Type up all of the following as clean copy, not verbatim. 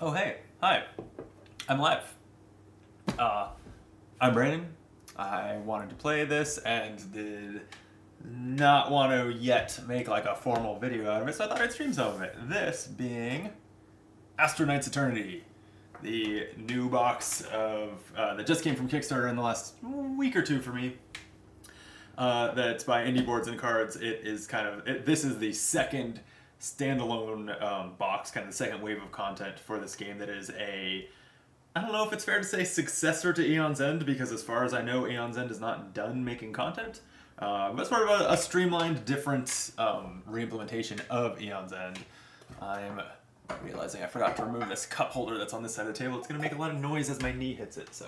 Oh, hey. Hi. I'm live. Uh, I'm Brandon. I wanted to play this and did not want to yet make like a formal video out of it, so I thought I'd stream some of it. This being Astro Knights Eternity, the new box of that just came from Kickstarter in the last week or two for me. That's by Indie Boards and Cards. It is this is the second standalone box, kind of the second wave of content for this game that is I don't know if it's fair to say successor to Aeon's End, because as far as I know, Aeon's End is not done making content. But it's sort of a streamlined, different re-implementation of Aeon's End. I'm realizing I forgot to remove this cup holder that's on this side of the table. It's going to make a lot of noise as my knee hits it, so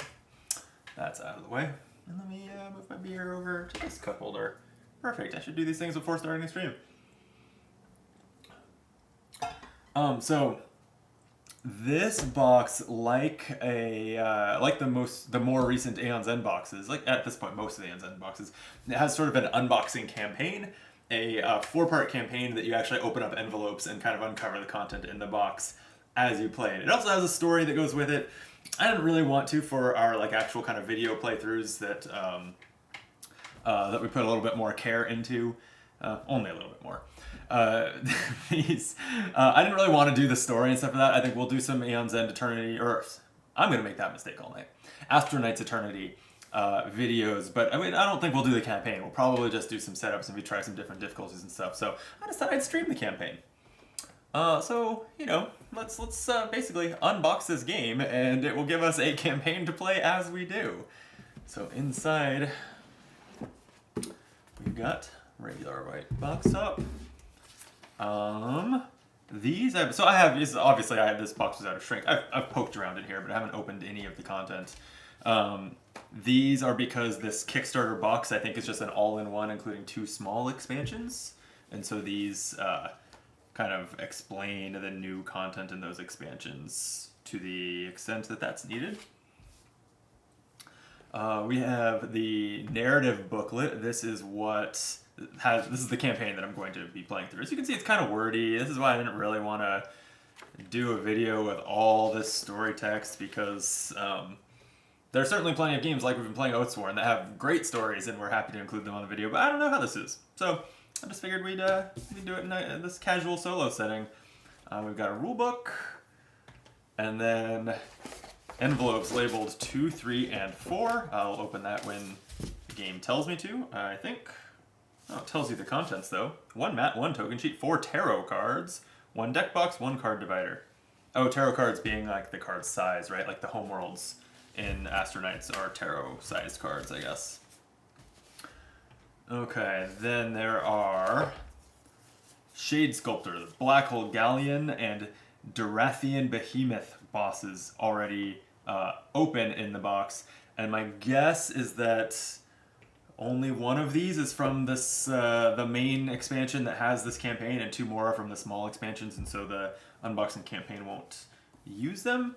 that's out of the way. And let me move my beer over to this cup holder. Perfect. I should do these things before starting the stream. So this box, like the more recent Aeon's End boxes, like at this point most of the Aeon's End boxes, it has sort of an unboxing campaign, a 4-part campaign that you actually open up envelopes and kind of uncover the content in the box as you play it. It also has a story that goes with it. I didn't really want to for our like actual kind of video playthroughs that that we put a little bit more care into, only a little bit more. These, I didn't really want to do the story and stuff for that. I think we'll do some Aeon's End Eternity, or I'm going to make that mistake all night. Astro Knights Eternity videos, but I mean, I don't think we'll do the campaign. We'll probably just do some setups and we try some different difficulties and stuff. So I decided I'd stream the campaign. So, you know, let's basically unbox this game and it will give us a campaign to play as we do. So inside, we've got regular white box up. Obviously I have this box was out of shrink. I've poked around in here, but I haven't opened any of the content. These are because this Kickstarter box, I think, is just an all-in-one, including 2 small expansions. And so these kind of explain the new content in those expansions to the extent that that's needed. We have the narrative booklet. This is the campaign that I'm going to be playing through. As you can see, it's kind of wordy. This is why I didn't really want to do a video with all this story text, because there are certainly plenty of games like we've been playing Oathsworn that have great stories, and we're happy to include them on the video, but I don't know how this is. So I just figured we'd do it in this casual solo setting. We've got a rule book, and then envelopes labeled 2, 3, and 4. I'll open that when the game tells me to, I think. Oh, it tells you the contents, though. 1 mat, 1 token sheet, 4 tarot cards, 1 deck box, 1 card divider. Oh, tarot cards being like the card size, right? Like the homeworlds in Astro Knights are tarot-sized cards, I guess. Okay, then there are Shade Sculptor, the Black Hole Galleon, and Durathian Behemoth bosses already open in the box. And my guess is that only one of these is from this the main expansion that has this campaign, and 2 more are from the small expansions, and so the unboxing campaign won't use them.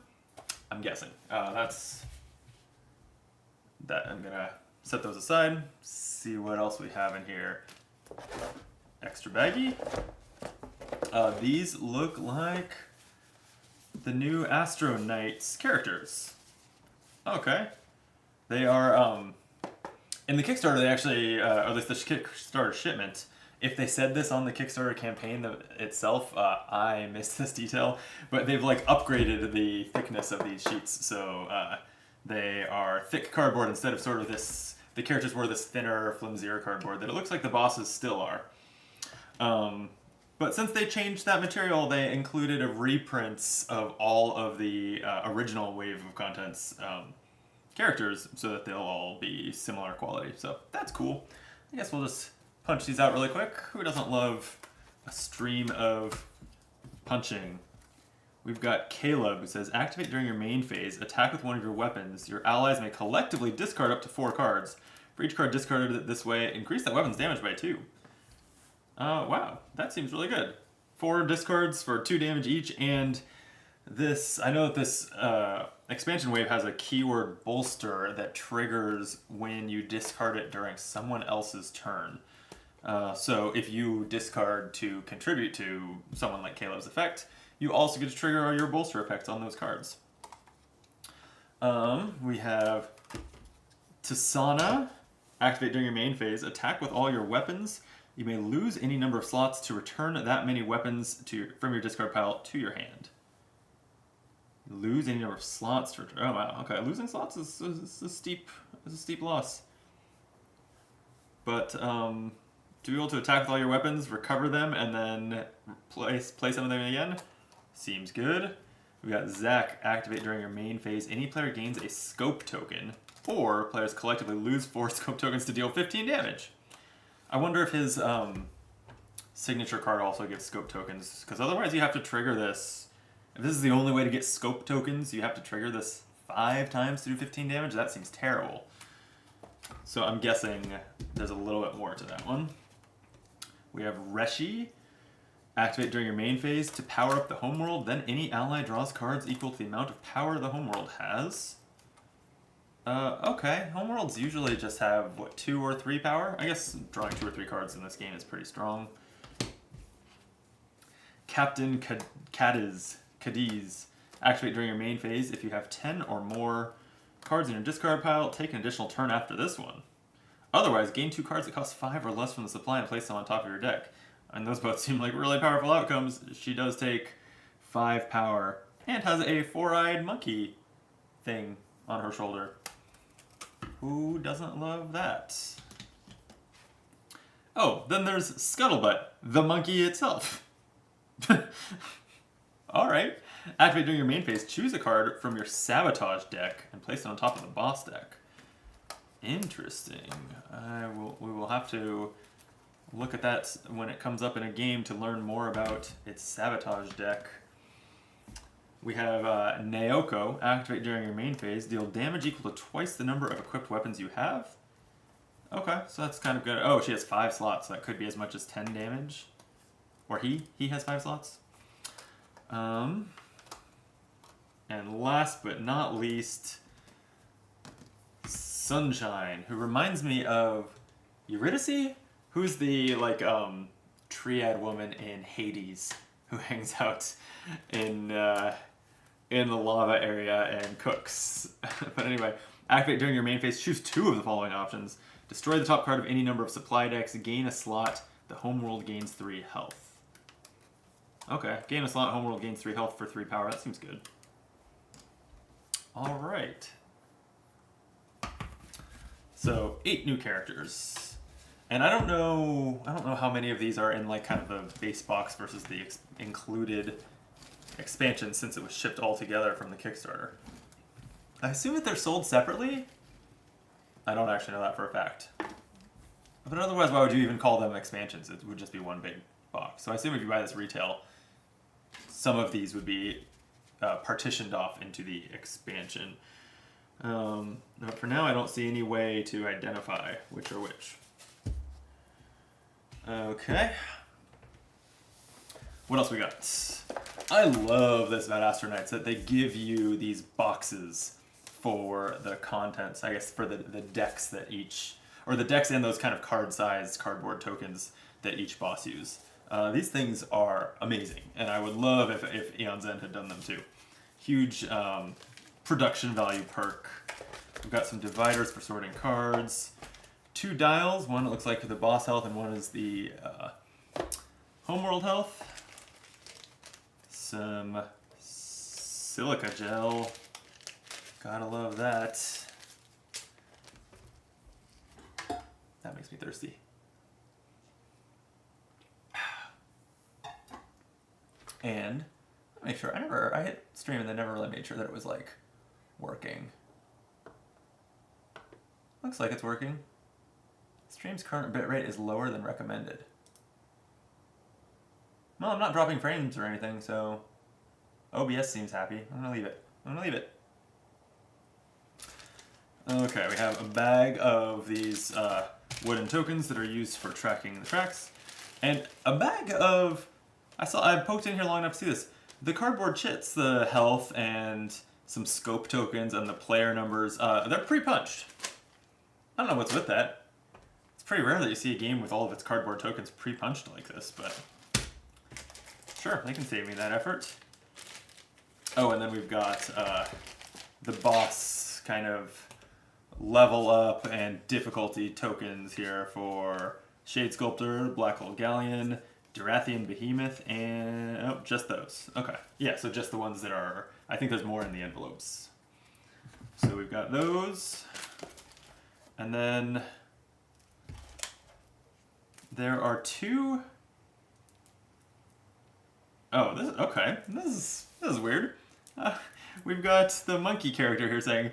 I'm guessing. I'm gonna set those aside, see what else we have in here. Extra baggie. These look like the new Astro Knights characters. Okay. They are, in the Kickstarter, they actually, or at least the Kickstarter shipment, if they said this on the Kickstarter campaign itself, I missed this detail, but they've like upgraded the thickness of these sheets, so they are thick cardboard instead of sort of this, the characters were this thinner, flimsier cardboard that it looks like the bosses still are. But since they changed that material, they included a reprints of all of the original wave of contents characters, so that they'll all be similar quality. So that's cool. I guess we'll just punch these out really quick. Who doesn't love a stream of punching? We've got Caleb, who says, activate during your main phase, attack with one of your weapons. Your allies may collectively discard up to 4 cards. For each card discarded this way, increase that weapon's damage by 2. Wow, that seems really good. 4 discards for 2 damage each, and this, I know that this expansion wave has a keyword bolster that triggers when you discard it during someone else's turn. So if you discard to contribute to someone like Caleb's effect, you also get to trigger your bolster effects on those cards. We have Tisana. Activate during your main phase. Attack with all your weapons. You may lose any number of slots to return that many weapons from your discard pile to your hand. Lose any number of slots to return. Oh wow, okay. Losing slots is a steep loss. But to be able to attack with all your weapons, recover them, and then play some of them again, seems good. We got Zach. Activate during your main phase. Any player gains a scope token, or players collectively lose 4 scope tokens to deal 15 damage. I wonder if his signature card also gives scope tokens, because otherwise you have to trigger this. If this is the only way to get scope tokens, you have to trigger this 5 times to do 15 damage. That seems terrible. So I'm guessing there's a little bit more to that one. We have Reshi. Activate during your main phase to power up the homeworld. Then any ally draws cards equal to the amount of power the homeworld has. Okay. Homeworlds usually just have, what, 2 or 3 power? I guess drawing 2 or 3 cards in this game is pretty strong. Captain Cadiz. Activate during your main phase. If you have 10 or more cards in your discard pile, take an additional turn after this one. Otherwise, gain 2 cards that cost 5 or less from the supply and place them on top of your deck. And those both seem like really powerful outcomes. She does take 5 power and has a 4-eyed monkey thing on her shoulder. Who doesn't love that? Oh, then there's Scuttlebutt, the monkey itself. Alright. Activate during your main phase. Choose a card from your Sabotage deck and place it on top of the boss deck. Interesting. We will have to look at that when it comes up in a game to learn more about its Sabotage deck. We have Naoko. Activate during your main phase. Deal damage equal to twice the number of equipped weapons you have. Okay, so that's kind of good. Oh, she has 5 slots, so that could be as much as 10 damage. Or he has 5 slots. And last but not least, Sunshine, who reminds me of Eurydice, who's the triad woman in Hades, who hangs out in the lava area and cooks. But anyway, activate during your main phase. Choose 2 of the following options. Destroy the top card of any number of supply decks. Gain a slot. The homeworld gains 3 health. Okay, gain a slot. Homeworld gains 3 health for 3 power. That seems good. All right. So 8 new characters, and I don't know how many of these are in like kind of the base box versus the included expansion, since it was shipped all together from the Kickstarter. I assume that they're sold separately. I don't actually know that for a fact. But otherwise, why would you even call them expansions? It would just be one big box. So I assume if you buy this retail, some of these would be partitioned off into the expansion. But for now, I don't see any way to identify which are which. Okay. What else we got? I love this about Astro Knights, that they give you these boxes for the contents, I guess, for the decks that each, or the decks and those kind of card-sized cardboard tokens that each boss use. These things are amazing, and I would love if Aeon Zen had done them too. Huge production value perk. We've got some dividers for sorting cards. 2 dials, one that looks like the boss health and one is the homeworld health. Some silica gel. Gotta love that. That makes me thirsty. And make sure, I hit stream and then never really made sure that it was like working. Looks like it's working. Stream's current bitrate is lower than recommended. Well, I'm not dropping frames or anything, so OBS seems happy. I'm gonna leave it. Okay, we have a bag of these wooden tokens that are used for tracking the tracks, and a bag of, I poked in here long enough to see this, the cardboard chits, the health and some scope tokens and the player numbers. They're pre-punched. I don't know what's with that. pretty rare that you see a game with all of its cardboard tokens pre-punched like this, but sure, they can save me that effort. Oh, and then we've got the boss kind of level up and difficulty tokens here for Shade Sculptor, Black Hole Galleon, Durathian Behemoth, and oh, just those. Okay, yeah, so just the ones that are, I think there's more in the envelopes. So we've got those, and then there are two. Oh, this okay. This is weird. We've got the monkey character here saying,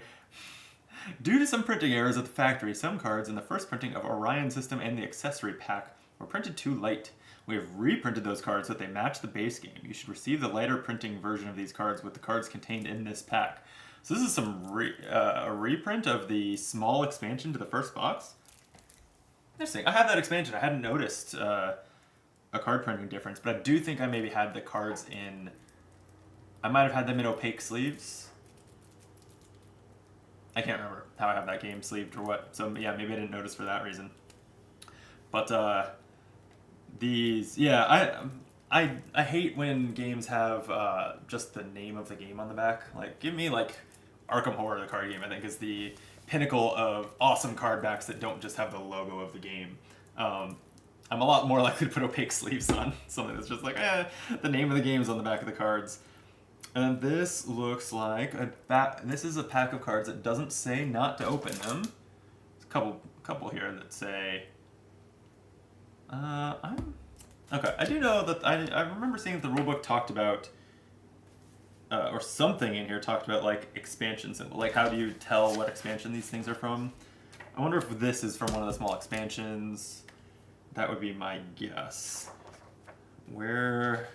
due to some printing errors at the factory, some cards in the first printing of Orion System and the accessory pack were printed too light. We have reprinted those cards so that they match the base game. You should receive the lighter printing version of these cards with the cards contained in this pack. So this is some a reprint of the small expansion to the first box. Interesting. I have that expansion. I hadn't noticed a card printing difference, but I do think I maybe had the cards in... I might have had them in opaque sleeves. I can't remember how I have that game sleeved or what. So yeah, maybe I didn't notice for that reason. But these, yeah, I hate when games have just the name of the game on the back. Like, give me like Arkham Horror, the card game. I think is the pinnacle of awesome card backs that don't just have the logo of the game. I'm a lot more likely to put opaque sleeves on something that's just like, the name of the game is on the back of the cards. And this looks like this is a pack of cards that doesn't say not to open them. There's a couple here that say. Okay. I do know that I remember seeing that the rulebook talked about, or something in here talked about like expansion symbol. Like, how do you tell what expansion these things are from? I wonder if this is from one of the small expansions. That would be my guess. Where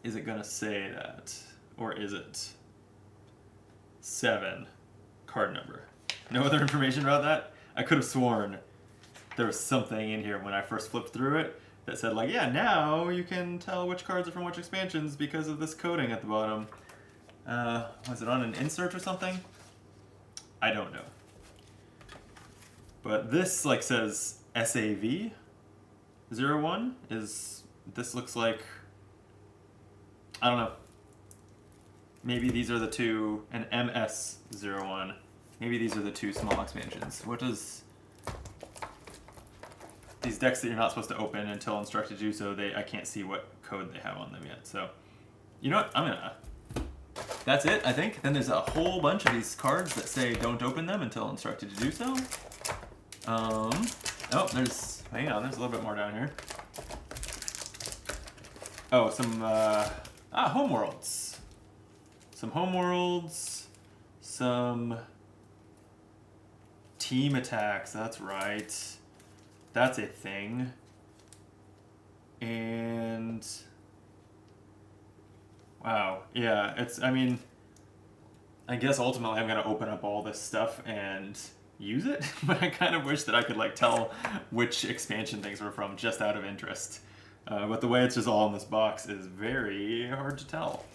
is it gonna say that? Or is it 7 card number? No other information about that? I could have sworn there was something in here when I first flipped through it that said like, yeah, now you can tell which cards are from which expansions because of this coding at the bottom. Was it on an insert or something? I don't know. But this like says SAV 01 is, this looks like, I don't know. Maybe these are the two, and MS01. Maybe these are the two small expansions. What does... These decks that you're not supposed to open until instructed to do so, I can't see what code they have on them yet. So, you know what? I'm gonna... That's it, I think. Then there's a whole bunch of these cards that say don't open them until instructed to do so. Oh, there's... Hang on, there's a little bit more down here. Oh, some... Homeworlds. Some Homeworlds. Some team attacks, that's right. That's a thing. And... Wow, yeah, it's, I mean... I guess ultimately I'm gonna open up all this stuff and use it, but I kind of wish that I could like tell which expansion things were from just out of interest. But the way it's just all in this box is very hard to tell.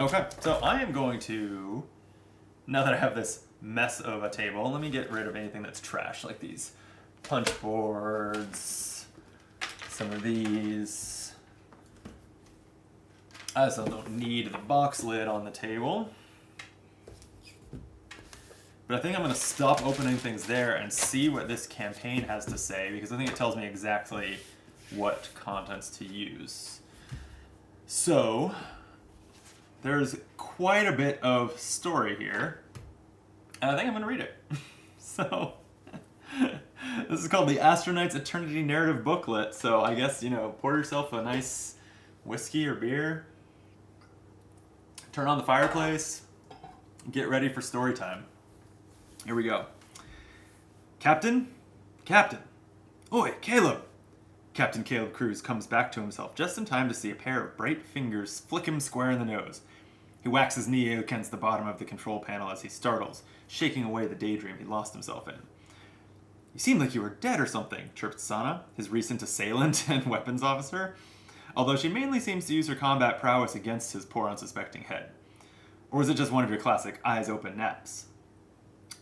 Okay, so I am going to, now that I have this mess of a table, let me get rid of anything that's trash, like these punch boards, some of these. I also don't need the box lid on the table. But I think I'm going to stop opening things there and see what this campaign has to say, because I think it tells me exactly what contents to use. So, there's quite a bit of story here, and I think I'm going to read it. So, this is called the Astro Knights Eternity Narrative Booklet, so I guess, you know, pour yourself a nice whiskey or beer, turn on the fireplace, get ready for story time. Here we go. Captain? Captain! Oi, Caleb! Captain Caleb Cruz comes back to himself just in time to see a pair of bright fingers flick him square in the nose. He whacks his knee against the bottom of the control panel as he startles, shaking away the daydream he lost himself in. You seem like you were dead or something, chirped Sana, his recent assailant and weapons officer, although she mainly seems to use her combat prowess against his poor unsuspecting head. Or is it just one of your classic eyes open naps?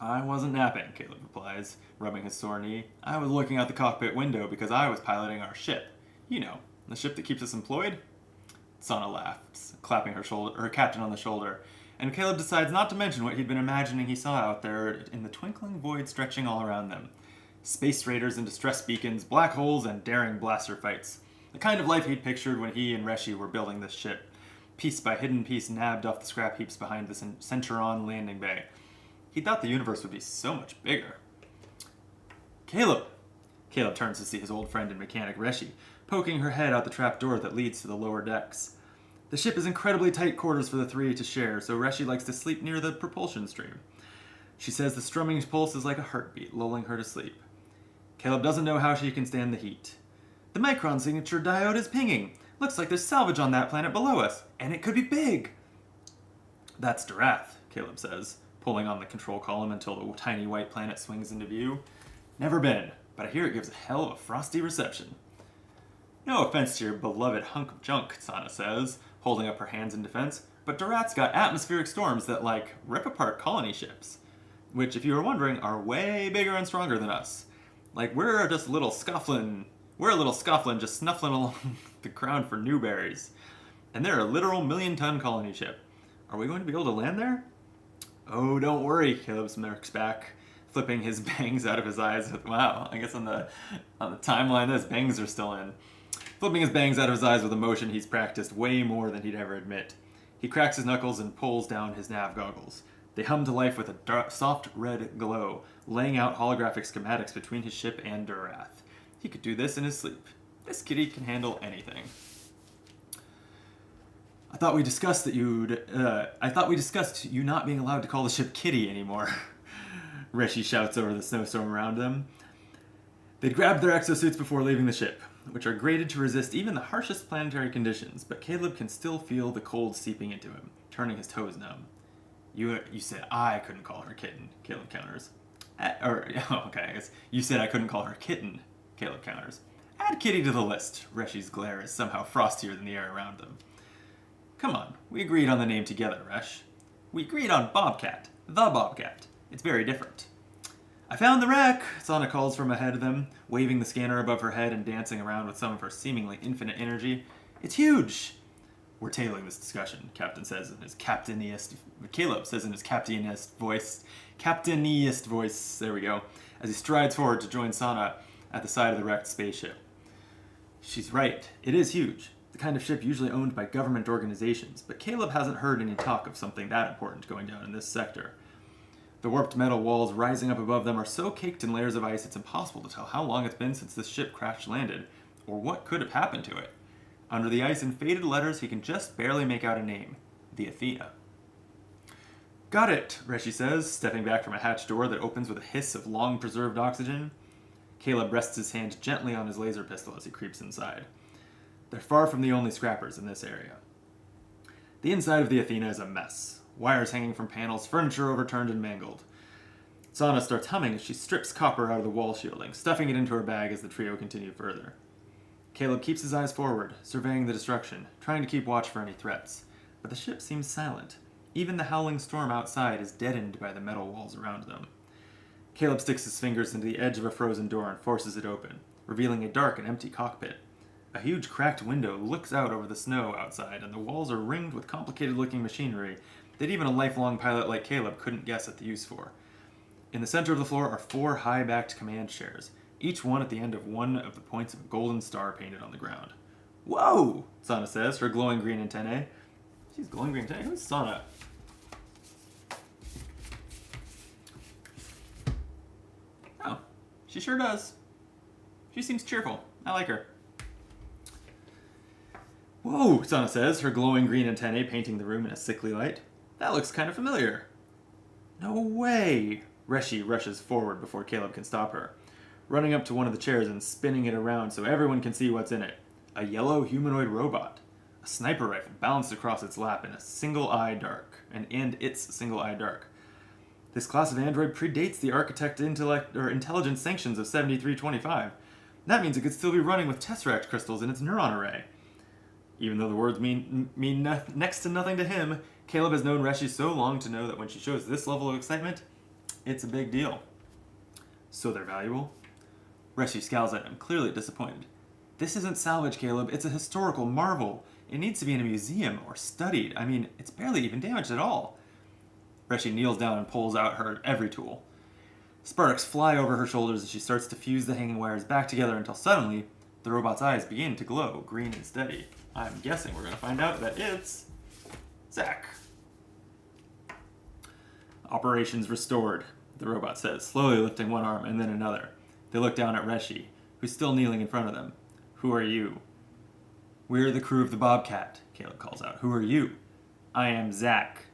I wasn't napping, Caleb replies, rubbing his sore knee. I was looking out the cockpit window because I was piloting our ship. You know, the ship that keeps us employed? Sana laughs, clapping her captain on the shoulder, and Caleb decides not to mention what he'd been imagining he saw out there in the twinkling void stretching all around them. Space raiders and distress beacons, black holes, and daring blaster fights. The kind of life he'd pictured when he and Reshi were building this ship, piece by hidden piece nabbed off the scrap heaps behind the Centuron landing bay. He thought the universe would be so much bigger. Caleb! Caleb turns to see his old friend and mechanic Reshi, poking her head out the trap door that leads to the lower decks. The ship is incredibly tight quarters for the three to share, so Reshi likes to sleep near the propulsion stream. She says the strumming pulse is like a heartbeat, lulling her to sleep. Caleb doesn't know how she can stand the heat. The Micron signature diode is pinging. Looks like there's salvage on that planet below us, and it could be big. That's Darath, Caleb says, pulling on the control column until the tiny white planet swings into view. Never been, but I hear it gives a hell of a frosty reception. No offense to your beloved hunk of junk, Sana says, holding up her hands in defense, but Darath's got atmospheric storms that, rip apart colony ships, which, if you were wondering, are way bigger and stronger than us. We're just a little scufflin' just snuffling along the ground for newberries. And they're a literal million-ton colony ship. Are we going to be able to land there? Oh, don't worry, Caleb smirks back, flipping his bangs out of his eyes. Wow, I guess on the timeline, those bangs are still in. Flipping his bangs out of his eyes with a motion he's practiced way more than he'd ever admit. He cracks his knuckles and pulls down his nav goggles. They hum to life with a soft red glow, laying out holographic schematics between his ship and Darath. He could do this in his sleep. This kitty can handle anything. I thought we discussed you not being allowed to call the ship Kitty anymore. Reshi shouts over the snowstorm around them. They'd grabbed their exosuits before leaving the ship, which are graded to resist even the harshest planetary conditions, but Caleb can still feel the cold seeping into him, turning his toes numb. You said I couldn't call her kitten, Caleb counters. I guess you said I couldn't call her kitten, Caleb counters. Add Kitty to the list. Reshi's glare is somehow frostier than the air around them. Come on, we agreed on the name together, Resh. We agreed on Bobcat, the Bobcat. It's very different. I found the wreck, Sana calls from ahead of them, waving the scanner above her head and dancing around with some of her seemingly infinite energy. It's huge! We're tailing this discussion, Caleb says in his captainiest voice, there we go, as he strides forward to join Sana at the side of the wrecked spaceship. She's right, it is huge, the kind of ship usually owned by government organizations, but Caleb hasn't heard any talk of something that important going down in this sector. The warped metal walls rising up above them are so caked in layers of ice it's impossible to tell how long it's been since this ship crash-landed, or what could have happened to it. Under the ice in faded letters, he can just barely make out a name. The Athena. Got it, Reshi says, stepping back from a hatch door that opens with a hiss of long-preserved oxygen. Caleb rests his hand gently on his laser pistol as he creeps inside. They're far from the only scrappers in this area. The inside of the Athena is a mess. Wires hanging from panels, furniture overturned and mangled. Sana starts humming as she strips copper out of the wall shielding, stuffing it into her bag as the trio continue further. Caleb keeps his eyes forward, surveying the destruction, trying to keep watch for any threats. But the ship seems silent. Even the howling storm outside is deadened by the metal walls around them. Caleb sticks his fingers into the edge of a frozen door and forces it open, revealing a dark and empty cockpit. A huge cracked window looks out over the snow outside, and the walls are ringed with complicated-looking machinery that even a lifelong pilot like Caleb couldn't guess at the use for. In the center of the floor are 4 high-backed command chairs, each one at the end of one of the points of a golden star painted on the ground. Whoa! Sana says, her glowing green antennae. She's glowing green antennae? Who's Sana? Oh, she sure does. She seems cheerful. I like her. Whoa, Sana says, her glowing green antennae painting the room in a sickly light. That looks kind of familiar. No way! Reshi rushes forward before Caleb can stop her, running up to one of the chairs and spinning it around so everyone can see what's in it. A yellow humanoid robot. A sniper rifle balanced across its lap in its single eye dark. This class of android predates the architect intelligence sanctions of 7325. That means it could still be running with tesseract crystals in its neuron array. Even though the words mean next to nothing to him, Caleb has known Reshi so long to know that when she shows this level of excitement, It's a big deal. So they're valuable? Reshi scowls at him, clearly disappointed. This isn't salvage, Caleb. It's a historical marvel. It needs to be in a museum or studied. I mean, it's barely even damaged at all. Reshi kneels down and pulls out her every tool. Sparks fly over her shoulders as she starts to fuse the hanging wires back together until suddenly, the robot's eyes begin to glow, green and steady. I'm guessing we're going to find out that it's Zack. Operations restored, the robot says, slowly lifting one arm and then another. They look down at Reshi, who's still kneeling in front of them. Who are you? We're the crew of the Bobcat, Caleb calls out. Who are you? I am Zack.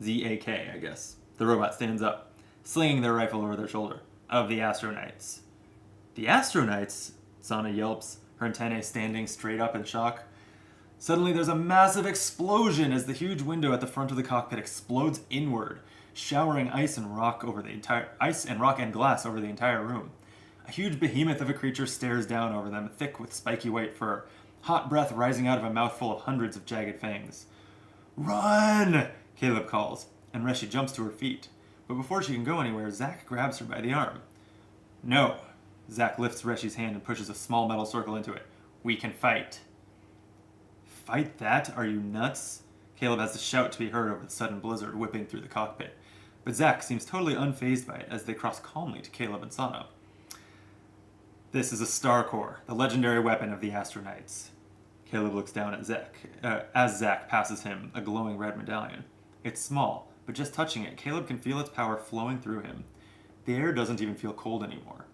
Z-A-K, I guess. The robot stands up, slinging their rifle over their shoulder. Of the Astro Knights. The Astro Knights? Sana yelps, her antennae standing straight up in shock. Suddenly there's a massive explosion as the huge window at the front of the cockpit explodes inward, showering ice and rock and glass over the entire room. A huge behemoth of a creature stares down over them, thick with spiky white fur, hot breath rising out of a mouthful of hundreds of jagged fangs. Run! Caleb calls, and Reshi jumps to her feet. But before she can go anywhere, Zack grabs her by the arm. No. Zack lifts Reshi's hand and pushes a small metal circle into it. We can fight. Fight that? Are you nuts? Caleb has to shout to be heard over the sudden blizzard whipping through the cockpit. But Zack seems totally unfazed by it as they cross calmly to Caleb and Sana. This is a Star Core, the legendary weapon of the Astro Knights. Caleb looks down at Zack, as Zack passes him a glowing red medallion. It's small, but just touching it, Caleb can feel its power flowing through him. The air doesn't even feel cold anymore.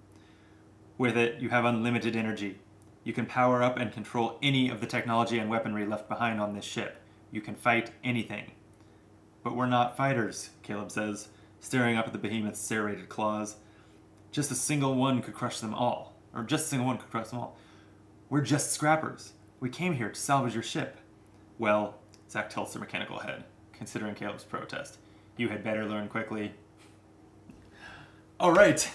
With it, you have unlimited energy. You can power up and control any of the technology and weaponry left behind on this ship. You can fight anything. But we're not fighters, Caleb says, staring up at the behemoth's serrated claws. Just a single one could crush them all. We're just scrappers. We came here to salvage your ship. Well, Zack tilts her mechanical head, considering Caleb's protest. You had better learn quickly. All right.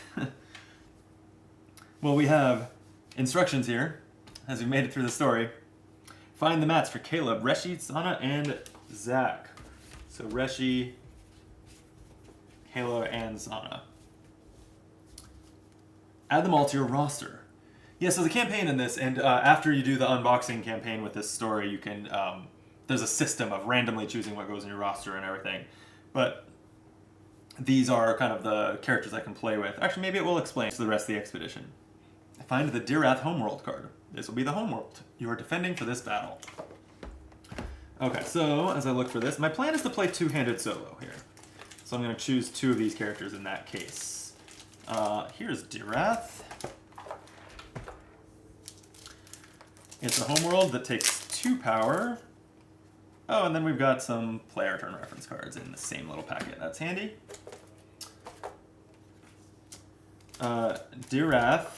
Well, we have instructions here, as we made it through the story. Find the mats for Caleb, Reshi, Sana, and Zack. So Reshi, Caleb, and Sana. Add them all to your roster. Yeah, so the campaign in this, and after you do the unboxing campaign with this story, you can, there's a system of randomly choosing what goes in your roster and everything. But these are kind of the characters I can play with. Actually, maybe it will explain to the rest of the expedition. Find the Dirath Homeworld card. This will be the homeworld you are defending for this battle. Okay, so as I look for this, my plan is to play two-handed solo here. So I'm going to choose two of these characters in that case. Here's Dirath. It's a homeworld that takes 2 power. Oh, and then we've got some player turn reference cards in the same little packet. That's handy. Dirath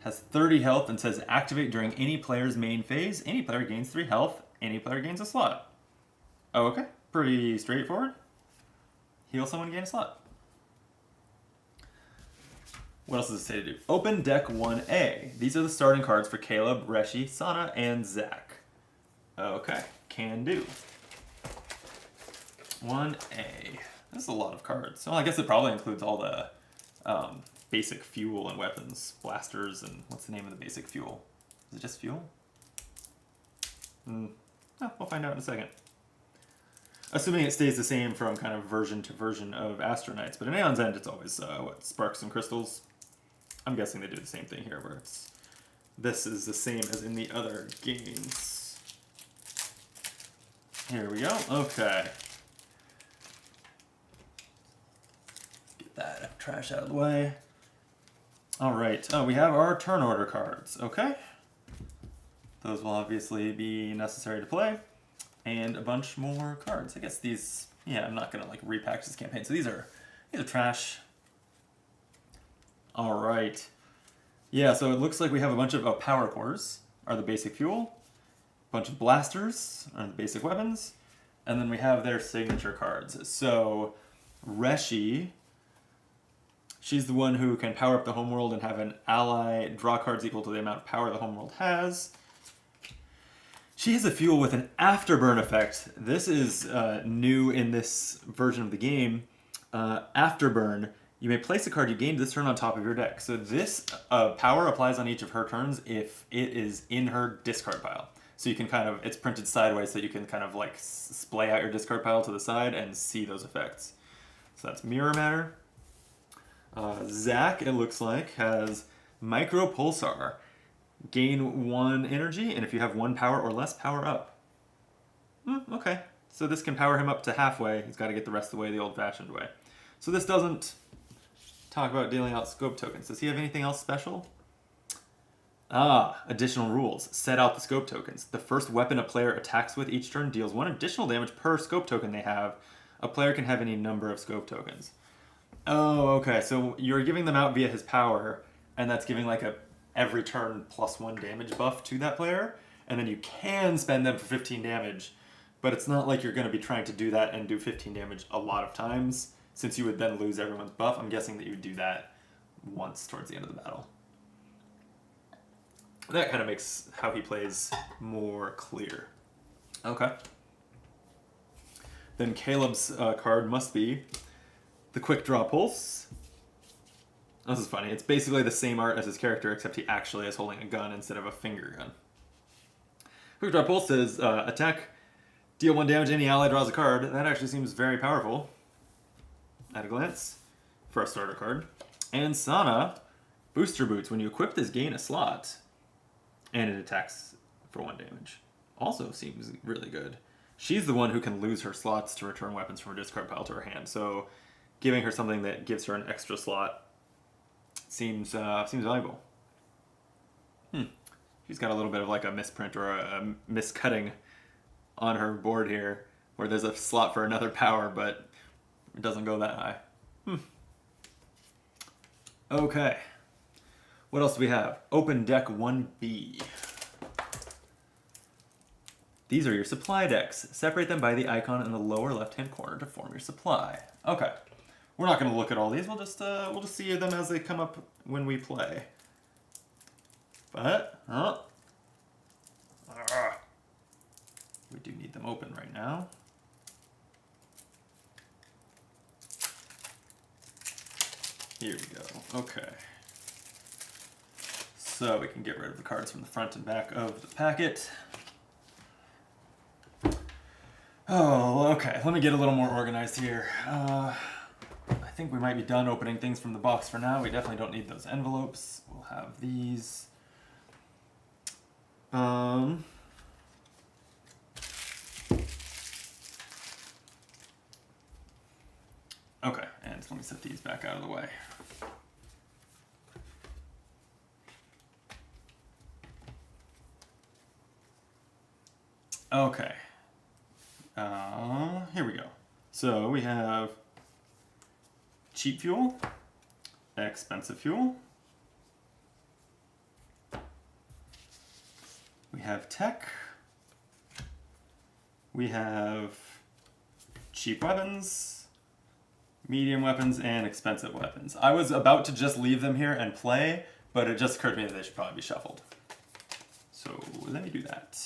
has 30 health and says activate during any player's main phase. Any player gains 3 health. Any player gains a slot. Oh, okay. Pretty straightforward. Heal someone, gain a slot. What else does it say to do? Open deck 1A. These are the starting cards for Caleb, Reshi, Sana, and Zack. Okay, can do. 1A. This is a lot of cards. Well, I guess it probably includes all the basic fuel and weapons. Blasters and what's the name of the basic fuel? Is it just fuel? Oh, we'll find out in a second. Assuming it stays the same from kind of version to version of Astro Knights. But in Aeon's End, it's always, sparks and crystals. I'm guessing they do the same thing here, where it's... This is the same as in the other games. Here we go. Okay. Get that trash out of the way. Alright. Oh, we have our turn order cards. Okay. Those will obviously be necessary to play. And a bunch more cards. I guess these... Yeah, I'm not going to like repackage this campaign. So these are trash. All right. Yeah, so it looks like we have a bunch of power cores are the basic fuel. A bunch of blasters are the basic weapons. And then we have their signature cards. So Reshi, she's the one who can power up the homeworld and have an ally draw cards equal to the amount of power the homeworld has. She has a fuel with an afterburn effect. This is new in this version of the game. Afterburn. You may place a card you gained this turn on top of your deck. So this power applies on each of her turns if it is in her discard pile. So you can kind of, it's printed sideways so you can kind of like splay out your discard pile to the side and see those effects. So that's Mirror Matter. Zach, it looks like, has Micro Pulsar. Gain 1 energy, and if you have 1 power or less, power up. Okay, so this can power him up to halfway. He's got to get the rest of the way the old-fashioned way. So this doesn't talk about dealing out scope tokens. Does he have anything else special? Additional rules. Set out the scope tokens. The first weapon a player attacks with each turn deals 1 additional damage per scope token they have. A player can have any number of scope tokens. Oh, okay. So you're giving them out via his power, and that's giving like a every turn +1 damage buff to that player, and then you can spend them for 15 damage, but it's not like you're going to be trying to do that and do 15 damage a lot of times, since you would then lose everyone's buff. I'm guessing that you would do that once towards the end of the battle. That kind of makes how he plays more clear. Okay. Then Caleb's card must be the Quick Draw Pulse. This is funny. It's basically the same art as his character, except he actually is holding a gun instead of a finger gun. Quick Draw Pulse says, attack, deal 1 damage, any ally draws a card. That actually seems very powerful at a glance for a starter card. And Sana, Booster Boots. When you equip this, gain a slot, and it attacks for 1 damage. Also seems really good. She's the one who can lose her slots to return weapons from her discard pile to her hand, so giving her something that gives her an extra slot seems valuable. She's got a little bit of like a misprint or a miscutting on her board here, where there's a slot for another power, but it doesn't go that high. Okay. What else do we have? Open Deck 1B. These are your supply decks. Separate them by the icon in the lower left-hand corner to form your supply. Okay. We're not going to look at all these. We'll just see them as they come up when we play. But we do need them open right now. Here we go. Okay. So we can get rid of the cards from the front and back of the packet. Oh, okay. Let me get a little more organized here. I think we might be done opening things from the box for now. We definitely don't need those envelopes. We'll have these. Okay, and let me set these back out of the way. Okay. Here we go. So we have cheap fuel, expensive fuel. We have tech. We have cheap weapons, medium weapons, and expensive weapons. I was about to just leave them here and play, but it just occurred to me that they should probably be shuffled. So let me do that.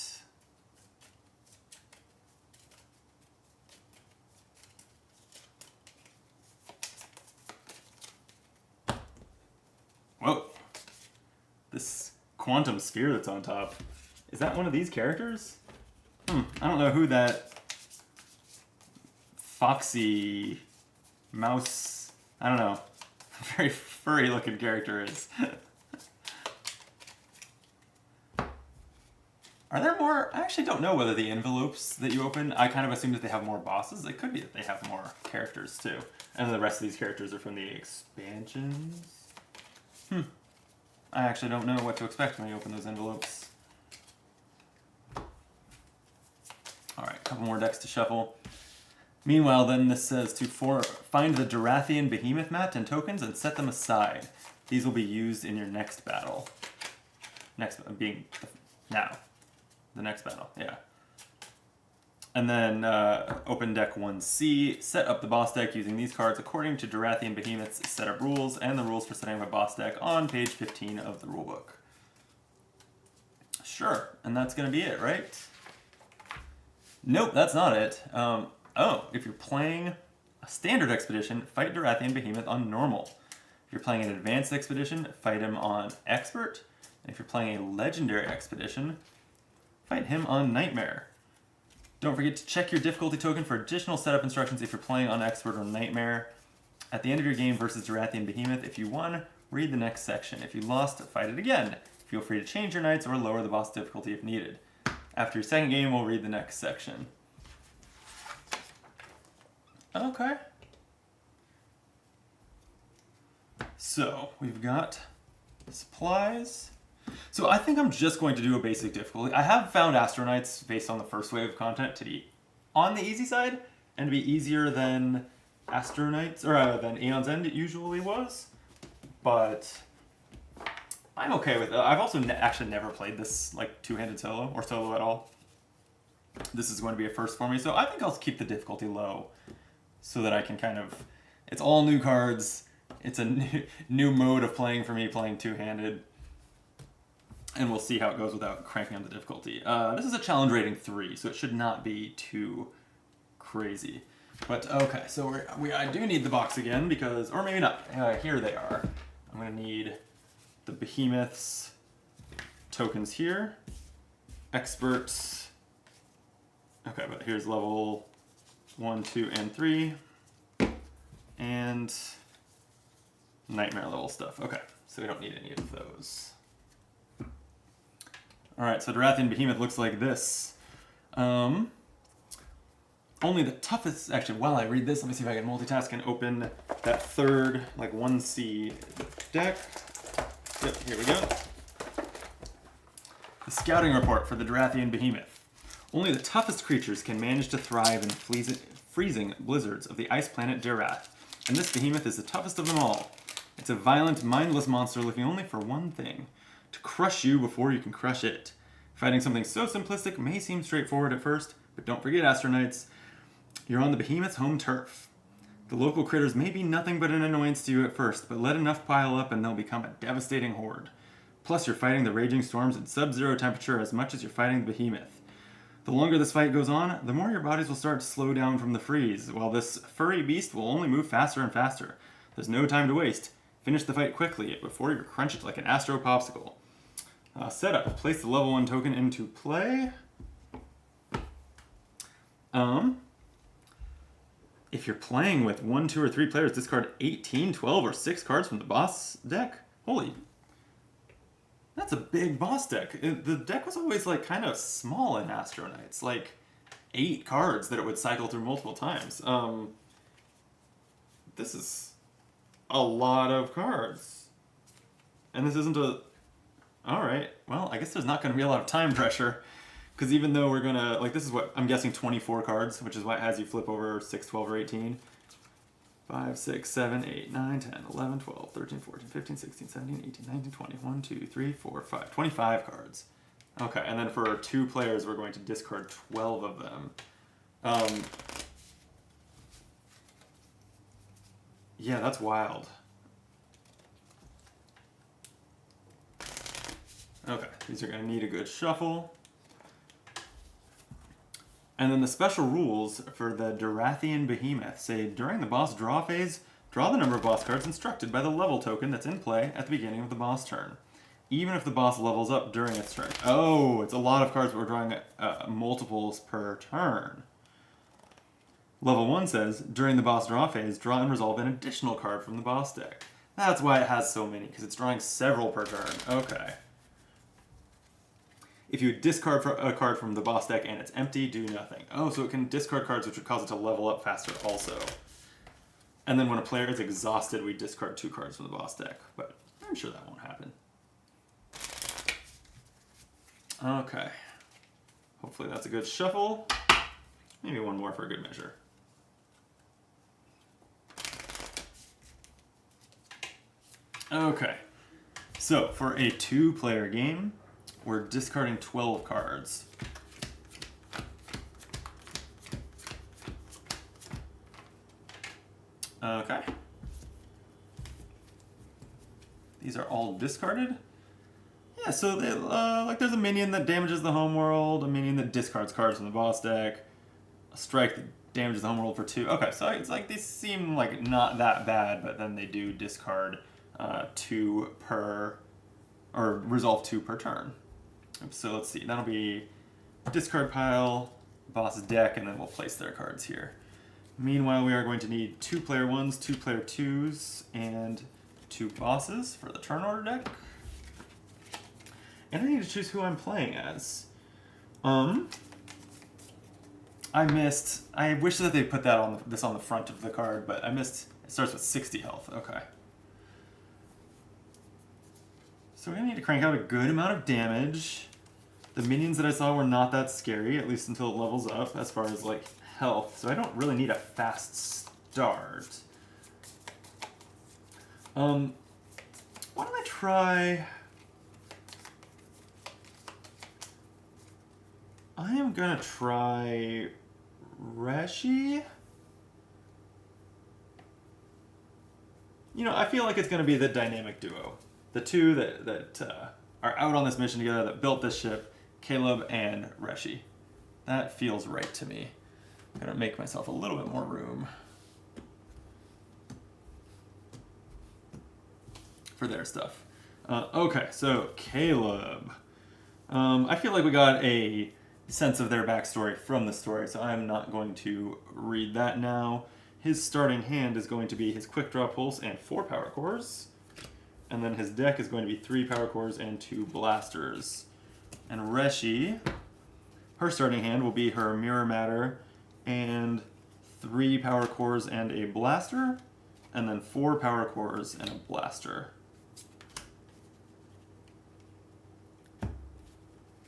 Whoa. This quantum sphere that's on top. Is that one of these characters? I don't know who that foxy mouse, I don't know, very furry looking character is. Are there more? I actually don't know whether the envelopes that you open, I kind of assume that they have more bosses. It could be that they have more characters too. And then the rest of these characters are from the expansions. I actually don't know what to expect when you open those envelopes. Alright, a couple more decks to shuffle. Meanwhile, then this says to find the Dorathian Behemoth mat and tokens and set them aside. These will be used in your next battle. Next being now. The next battle, yeah. And then open deck 1C, set up the boss deck using these cards according to Dorathian Behemoth's setup rules and the rules for setting up a boss deck on page 15 of the rulebook. Sure, and that's going to be it, right? Nope, that's not it. Oh, if you're playing a standard expedition, fight Dorathian Behemoth on normal. If you're playing an advanced expedition, fight him on expert. And if you're playing a legendary expedition, fight him on nightmare. Don't forget to check your difficulty token for additional setup instructions if you're playing on expert or nightmare. At the end of your game versus Dorathian Behemoth, if you won, read the next section. If you lost, fight it again. Feel free to change your knights or lower the boss difficulty if needed. After your second game, we'll read the next section. Okay. So, we've got supplies. So I think I'm just going to do a basic difficulty. I have found Astro Knights, based on the first wave of content, to be on the easy side, and to be easier than Astro Knights, or than Aeon's End it usually was. But I'm okay with it. I've also actually never played this like two-handed solo, or solo at all. This is going to be a first for me, so I think I'll keep the difficulty low, so that I can kind of, it's all new cards, it's a new mode of playing for me, playing two-handed, and we'll see how it goes without cranking up the difficulty. This is a challenge rating 3, so it should not be too crazy. But okay, so I do need the box again, because, or maybe not, here they are. I'm going to need the Behemoth's tokens here, experts, okay, but here's level 1, 2, and 3, and nightmare level stuff. Okay, so we don't need any of those. Alright, so Dorathian Behemoth looks like this. Only the toughest, actually, while I read this, let me see if I can multitask and open that third, like 1C deck. Yep, here we go. The scouting report for the Dorathian Behemoth. Only the toughest creatures can manage to thrive in freezing blizzards of the ice planet Durath, and this behemoth is the toughest of them all. It's a violent, mindless monster looking only for one thing: to crush you before you can crush it. Fighting something so simplistic may seem straightforward at first, but don't forget, Astro Knights, you're on the behemoth's home turf. The local critters may be nothing but an annoyance to you at first, but let enough pile up and they'll become a devastating horde. Plus, you're fighting the raging storms at sub-zero temperature as much as you're fighting the behemoth. The longer this fight goes on, the more your bodies will start to slow down from the freeze, while this furry beast will only move faster and faster. There's no time to waste. Finish the fight quickly before you crunch it like an Astro Popsicle. Setup. Place the level 1 token into play. If you're playing with 1, 2, or 3 players, discard 18, 12, or 6 cards from the boss deck. Holy, that's a big boss deck. The deck was always like kind of small in Astro Knights, like 8 cards that it would cycle through multiple times. This is a lot of cards. And this isn't a... Alright, well, I guess there's not going to be a lot of time pressure. Because even though we're going to... Like, this is what, I'm guessing 24 cards, which is what has you flip over 6, 12, or 18. 5, 6, 7, 8, 9, 10, 11, 12, 13, 14, 15, 16, 17, 18, 19, 20. 1, 2, 3, 4, 5. 25 cards. Okay, and then for 2 players, we're going to discard 12 of them. Yeah, that's wild. Okay, these are going to need a good shuffle. And then the special rules for the Dorathian Behemoth say, during the boss draw phase, draw the number of boss cards instructed by the level token that's in play at the beginning of the boss turn, even if the boss levels up during its turn. Oh, it's a lot of cards, but we're drawing multiples per turn. Level 1 says, during the boss draw phase, draw and resolve an additional card from the boss deck. That's why it has so many, because it's drawing several per turn. Okay. If you discard a card from the boss deck and it's empty, do nothing. Oh, so it can discard cards which would cause it to level up faster also. And then when a player is exhausted, we discard 2 cards from the boss deck. But I'm sure that won't happen. Okay. Hopefully that's a good shuffle. Maybe one more for a good measure. Okay. So, for a 2-player game, we're discarding 12 cards. Okay. These are all discarded? Yeah, so they, like there's a minion that damages the homeworld, a minion that discards cards from the boss deck, a strike that Damages the homeworld for 2. Okay, so it's like these seem like not that bad, but then they do discard 2 per, or resolve 2 per turn. So let's see, that'll be discard pile, boss deck, and then we'll place their cards here. Meanwhile, we are going to need 2 player 1s, 2 player 2s, and 2 bosses for the turn order deck. And I need to choose who I'm playing as. I wish that they put that on this on the front of the card, but I missed. It starts with 60 health. Okay. So we're gonna need to crank out a good amount of damage. The minions that I saw were not that scary, at least until it levels up as far as like health. So I don't really need a fast start. Why don't I try? I am gonna try Reshi. You know, I feel like it's gonna be the dynamic duo. The two that are out on this mission together, that built this ship, Caleb and Reshi. That feels right to me. I'm gonna make myself a little bit more room for their stuff. Okay, so Caleb. I feel like we got a sense of their backstory from the story, so I'm not going to read that now. His starting hand is going to be his quick draw pulse and 4 power cores. And then his deck is going to be 3 power cores and 2 blasters. And Reshi, her starting hand will be her mirror matter and 3 power cores and a blaster, and then 4 power cores and a blaster.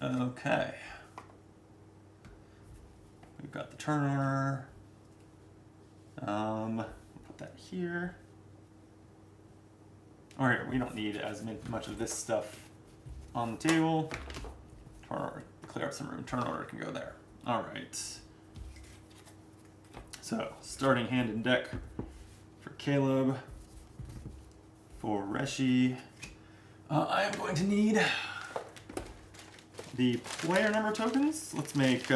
Okay. We've got the turn order. Put that here. All right, we don't need as much of this stuff on the table. Turn order, clear up some room. Turn order can go there. All right. So, starting hand and deck for Caleb. For Reshi, I am going to need the player number tokens. Let's make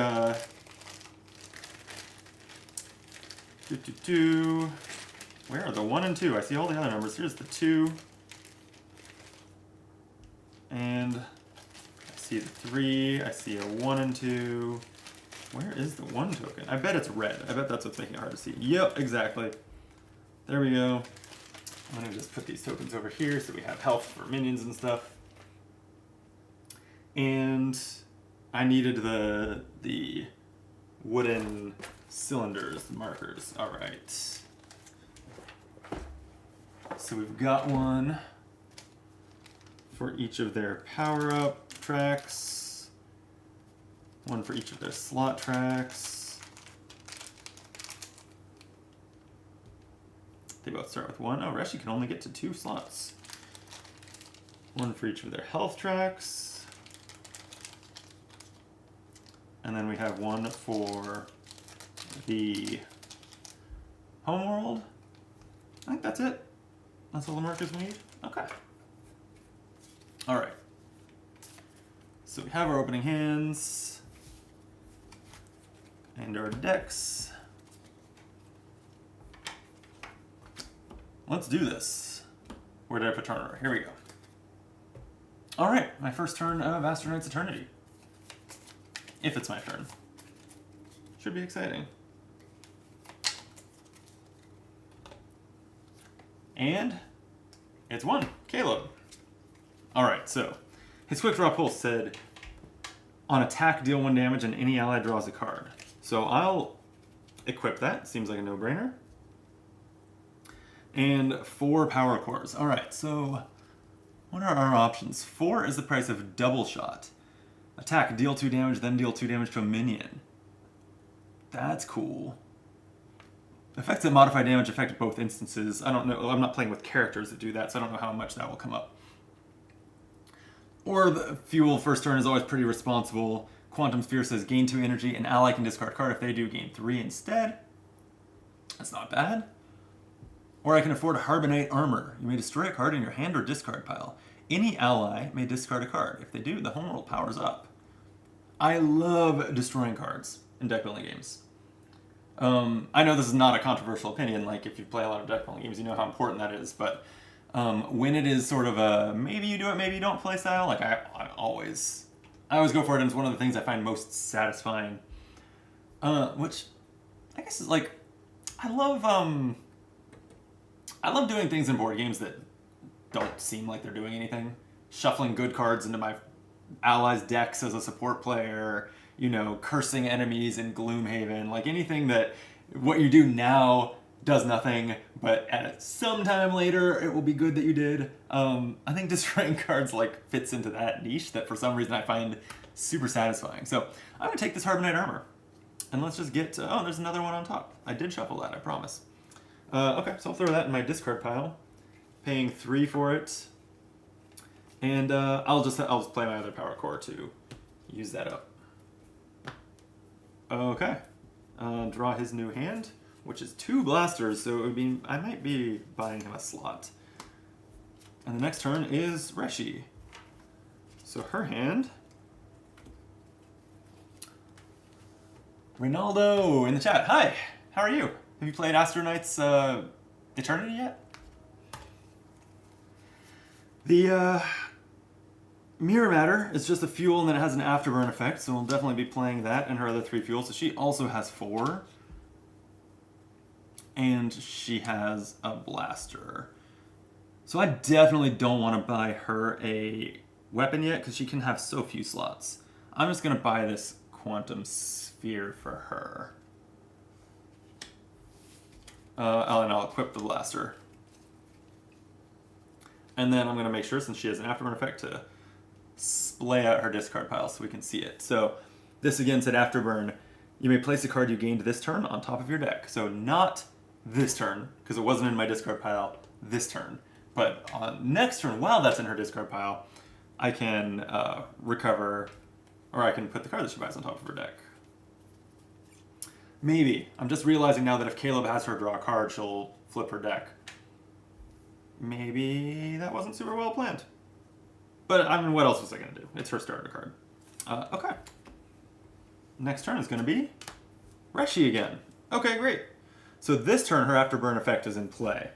Where are the 1 and 2? I see all the other numbers. Here's the 2. And I see the 3. I see a 1 and 2. Where is the 1 token? I bet it's red. I bet that's what's making it hard to see. Yep, exactly. There we go. I'm going to just put these tokens over here so we have health for minions and stuff. And I needed the wooden cylinders, the markers. All right. So we've got one for each of their power-up tracks, one for each of their slot tracks. They both start with 1. Oh, Reshi can only get to 2 slots. One for each of their health tracks. And then we have one for the homeworld. I think that's it. That's all the markers we need? Okay. All right. So we have our opening hands and our decks. Let's do this. Where did I put turn order? Here we go. All right, my first turn of Astro Knights Eternity. If it's my turn. Should be exciting. And it's 1, Caleb. All right, so his quick draw pulse said, on attack, deal 1 damage and any ally draws a card. So I'll equip that. Seems like a no-brainer. And 4 power cores. All right, so what are our options? 4 is the price of double shot. Attack, deal 2 damage, then deal 2 damage to a minion. That's cool. Effects that modify damage affect both instances. I don't know. I'm not playing with characters that do that, so I don't know how much that will come up. Or the fuel first turn is always pretty responsible. Quantum Sphere says gain 2 energy. An ally can discard a card. If they do, gain 3 instead. That's not bad. Or I can afford Harbonite Armor. You may destroy a card in your hand or discard pile. Any ally may discard a card. If they do, the homeworld powers up. I love destroying cards in deck building games. I know this is not a controversial opinion, like if you play a lot of deck building games, you know how important that is, but when it is sort of a maybe you do it, maybe you don't play style, like I always go for it, and it's one of the things I find most satisfying. Which I guess is like I love doing things in board games that don't seem like they're doing anything. Shuffling good cards into my allies' decks as a support player, you know, cursing enemies in Gloomhaven, like anything that what you do now does nothing, but at some time later it will be good that you did. I think destroying cards like fits into that niche that for some reason I find super satisfying. So I'm gonna take this Harbonite Armor, and let's just get. Oh, there's another one on top. I did shuffle that, I promise. Okay, so I'll throw that in my discard pile, paying 3 for it, and I'll just play my other power core to use that up. Okay, draw his new hand, which is 2 blasters, so it would be I might be buying him a slot. And the next turn is Reshi. So her hand. Ronaldo in the chat. Hi, how are you? Have you played Astro Knights Eternity yet? The Mirror Matter is just a fuel and then it has an afterburn effect, so we'll definitely be playing that and her other 3 fuels. So she also has 4. And she has a blaster. So I definitely don't want to buy her a weapon yet because she can have so few slots. I'm just going to buy this Quantum Sphere for her. And I'll equip the blaster. And then I'm going to make sure, since she has an afterburn effect, to splay out her discard pile so we can see it. So this again said afterburn. You may place a card you gained this turn on top of your deck. So not this turn, because it wasn't in my discard pile this turn. But on next turn, while that's in her discard pile, I can recover, or I can put the card that she buys on top of her deck. Maybe. I'm just realizing now that if Caleb has her draw a card, she'll flip her deck. Maybe that wasn't super well planned. But, I mean, what else was I going to do? It's her starter card. Okay. Next turn is going to be Reshi again. Okay, great. So this turn, her afterburn effect is in play.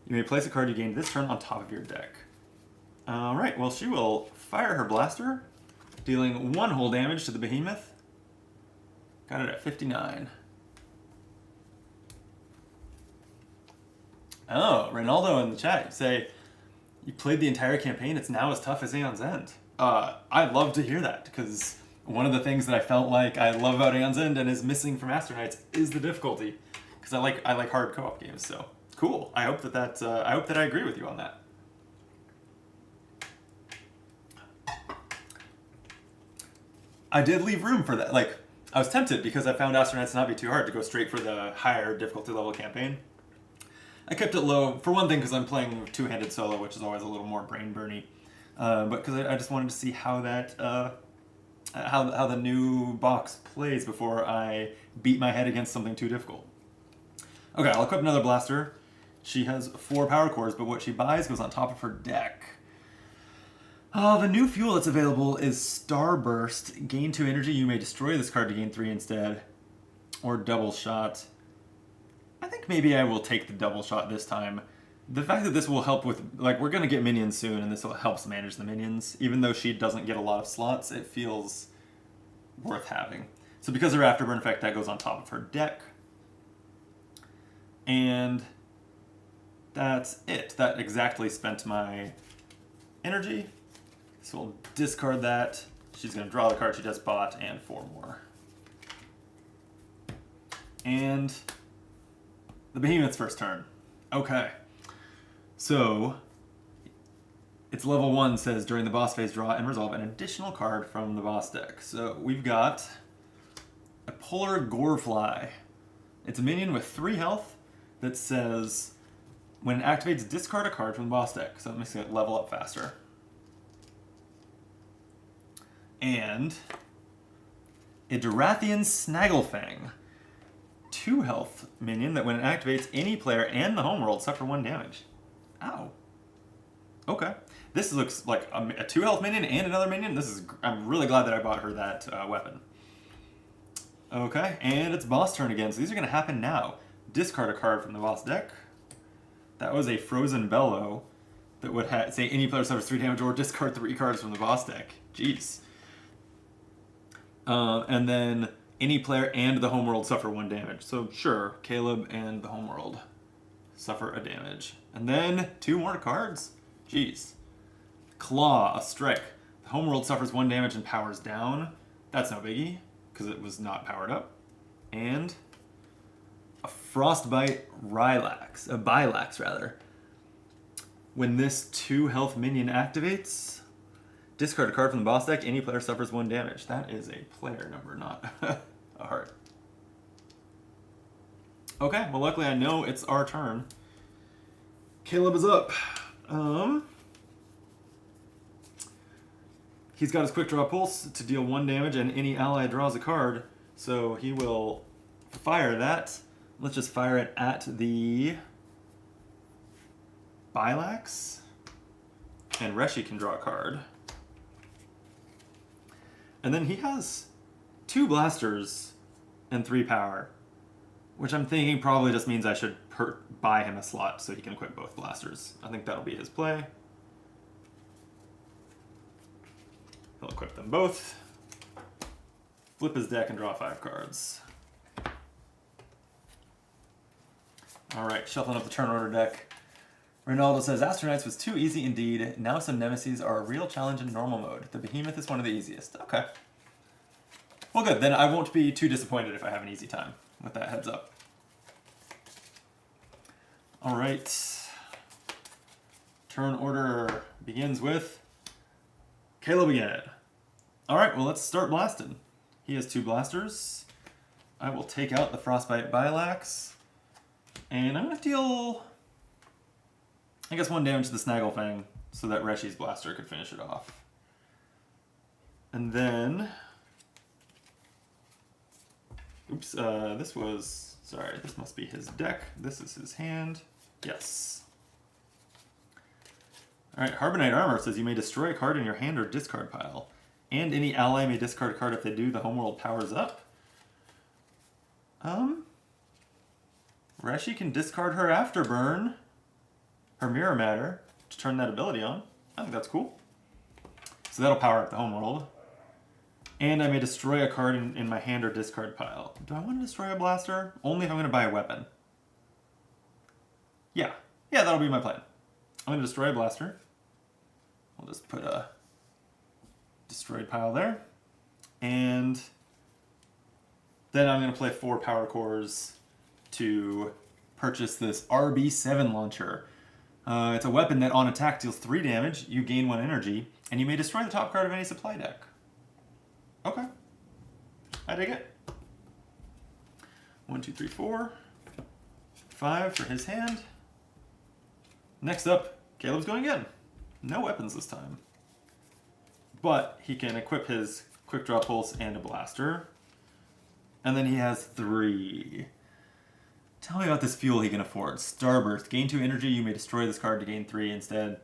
You may place a card you gained this turn on top of your deck. Alright, well she will fire her blaster, dealing 1 whole damage to the behemoth. Got it at 59. Oh, Ronaldo in the chat, you say, you played the entire campaign, it's now as tough as Aeon's End. I'd love to hear that, because one of the things that I felt like I love about Aeon's End and is missing from Astro Knights is the difficulty. Because I like hard co-op games, so cool. I hope that I hope that I agree with you on that. I did leave room for that. Like, I was tempted because I found Astro Knights not be too hard to go straight for the higher difficulty level campaign. I kept it low, for one thing, because I'm playing two-handed solo, which is always a little more brain-burny. But because I just wanted to see how that, how the new box plays before I beat my head against something too difficult. Okay, I'll equip another blaster. She has 4 power cores, but what she buys goes on top of her deck. The new fuel that's available is Starburst. Gain 2 energy, you may destroy this card to gain 3 instead. Or double shot. I think maybe I will take the double shot this time. The fact that this will help with, like, we're going to get minions soon, and this will help manage the minions. Even though she doesn't get a lot of slots, it feels worth having. So because of her afterburn effect, that goes on top of her deck. And that's it. That exactly spent my energy. So we'll discard that. She's going to draw the card she just bought and 4 more. And the Behemoth's first turn. Okay. So it's level 1, says during the boss phase draw and resolve an additional card from the boss deck. So we've got a Polar Gorefly. It's a minion with 3 health that says when it activates, discard a card from the boss deck. So it makes it level up faster. And a Dorathian Snagglefang. 2 health minion that when it activates, any player and the homeworld suffer 1 damage. Ow. Okay. This looks like a 2 health minion and another minion. I'm really glad that I bought her that weapon. Okay, and it's boss turn again, so these are going to happen now. Discard a card from the boss deck. That was a Frozen Bellow that would say any player suffers 3 damage or discard 3 cards from the boss deck. Jeez. And then any player and the homeworld suffer 1 damage. So sure, Caleb and the homeworld suffer a damage. And then 2 more cards? Jeez. Claw, a strike. The homeworld suffers 1 damage and powers down. That's no biggie, because it was not powered up. And a Frostbite Rylax, a Bilax rather. When this 2 health minion activates, discard a card from the boss deck, any player suffers 1 damage. That is a player number, not a heart. Okay, well luckily I know it's our turn. Caleb is up. He's got his quick draw pulse to deal 1 damage and any ally draws a card. So he will fire that. Let's just fire it at the Bilax. And Reshi can draw a card. And then he has 2 blasters and 3 power, which I'm thinking probably just means I should buy him a slot so he can equip both blasters. I think that'll be his play. He'll equip them both, flip his deck and draw 5 cards. Alright, shuffling up the turn order deck. Ronaldo says, Astro Knights was too easy indeed. Now some nemesis are a real challenge in normal mode. The Behemoth is one of the easiest. Okay. Well good, then I won't be too disappointed if I have an easy time with that heads up. Alright. Turn order begins with Caleb again. Alright, well let's start blasting. He has 2 blasters. I will take out the Frostbite Bilax. And I'm going to deal, I guess, 1 damage to the Snagglefang so that Reshi's blaster could finish it off. And then, oops, this was, sorry, this must be his deck. This is his hand. Yes. Alright, Harbonite Armor says you may destroy a card in your hand or discard pile. And any ally may discard a card if they do. The homeworld powers up. Reshi can discard her Afterburn, her Mirror Matter, to turn that ability on. I think that's cool. So that'll power up the homeworld. And I may destroy a card in my hand or discard pile. Do I want to destroy a blaster? Only if I'm going to buy a weapon. Yeah, that'll be my plan. I'm going to destroy a blaster. I'll just put a destroyed pile there. And then I'm going to play 4 power cores to purchase this RB7 launcher. It's a weapon that on attack deals 3 damage, you gain 1 energy, and you may destroy the top card of any supply deck. Okay. I dig it. 1, 2, 3, 4. 5 for his hand. Next up, Caleb's going again. No weapons this time. But he can equip his quick draw pulse and a blaster. And then he has 3. Tell me about this fuel he can afford. Starburst. Gain 2 energy. You may destroy this card to gain 3 instead.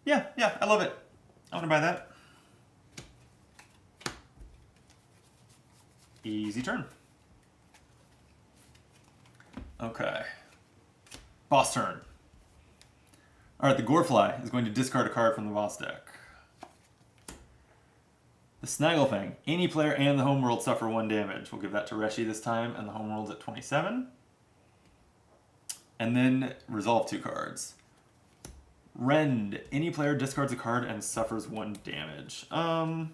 Yeah, I love it. I want to buy that. Easy turn. Okay. Boss turn. Alright, the Gorefly is going to discard a card from the boss deck. The Snagglefang. Any player and the homeworld suffer 1 damage. We'll give that to Reshi this time, and the homeworld's at 27. And then resolve 2 cards. Rend. Any player discards a card and suffers 1 damage. I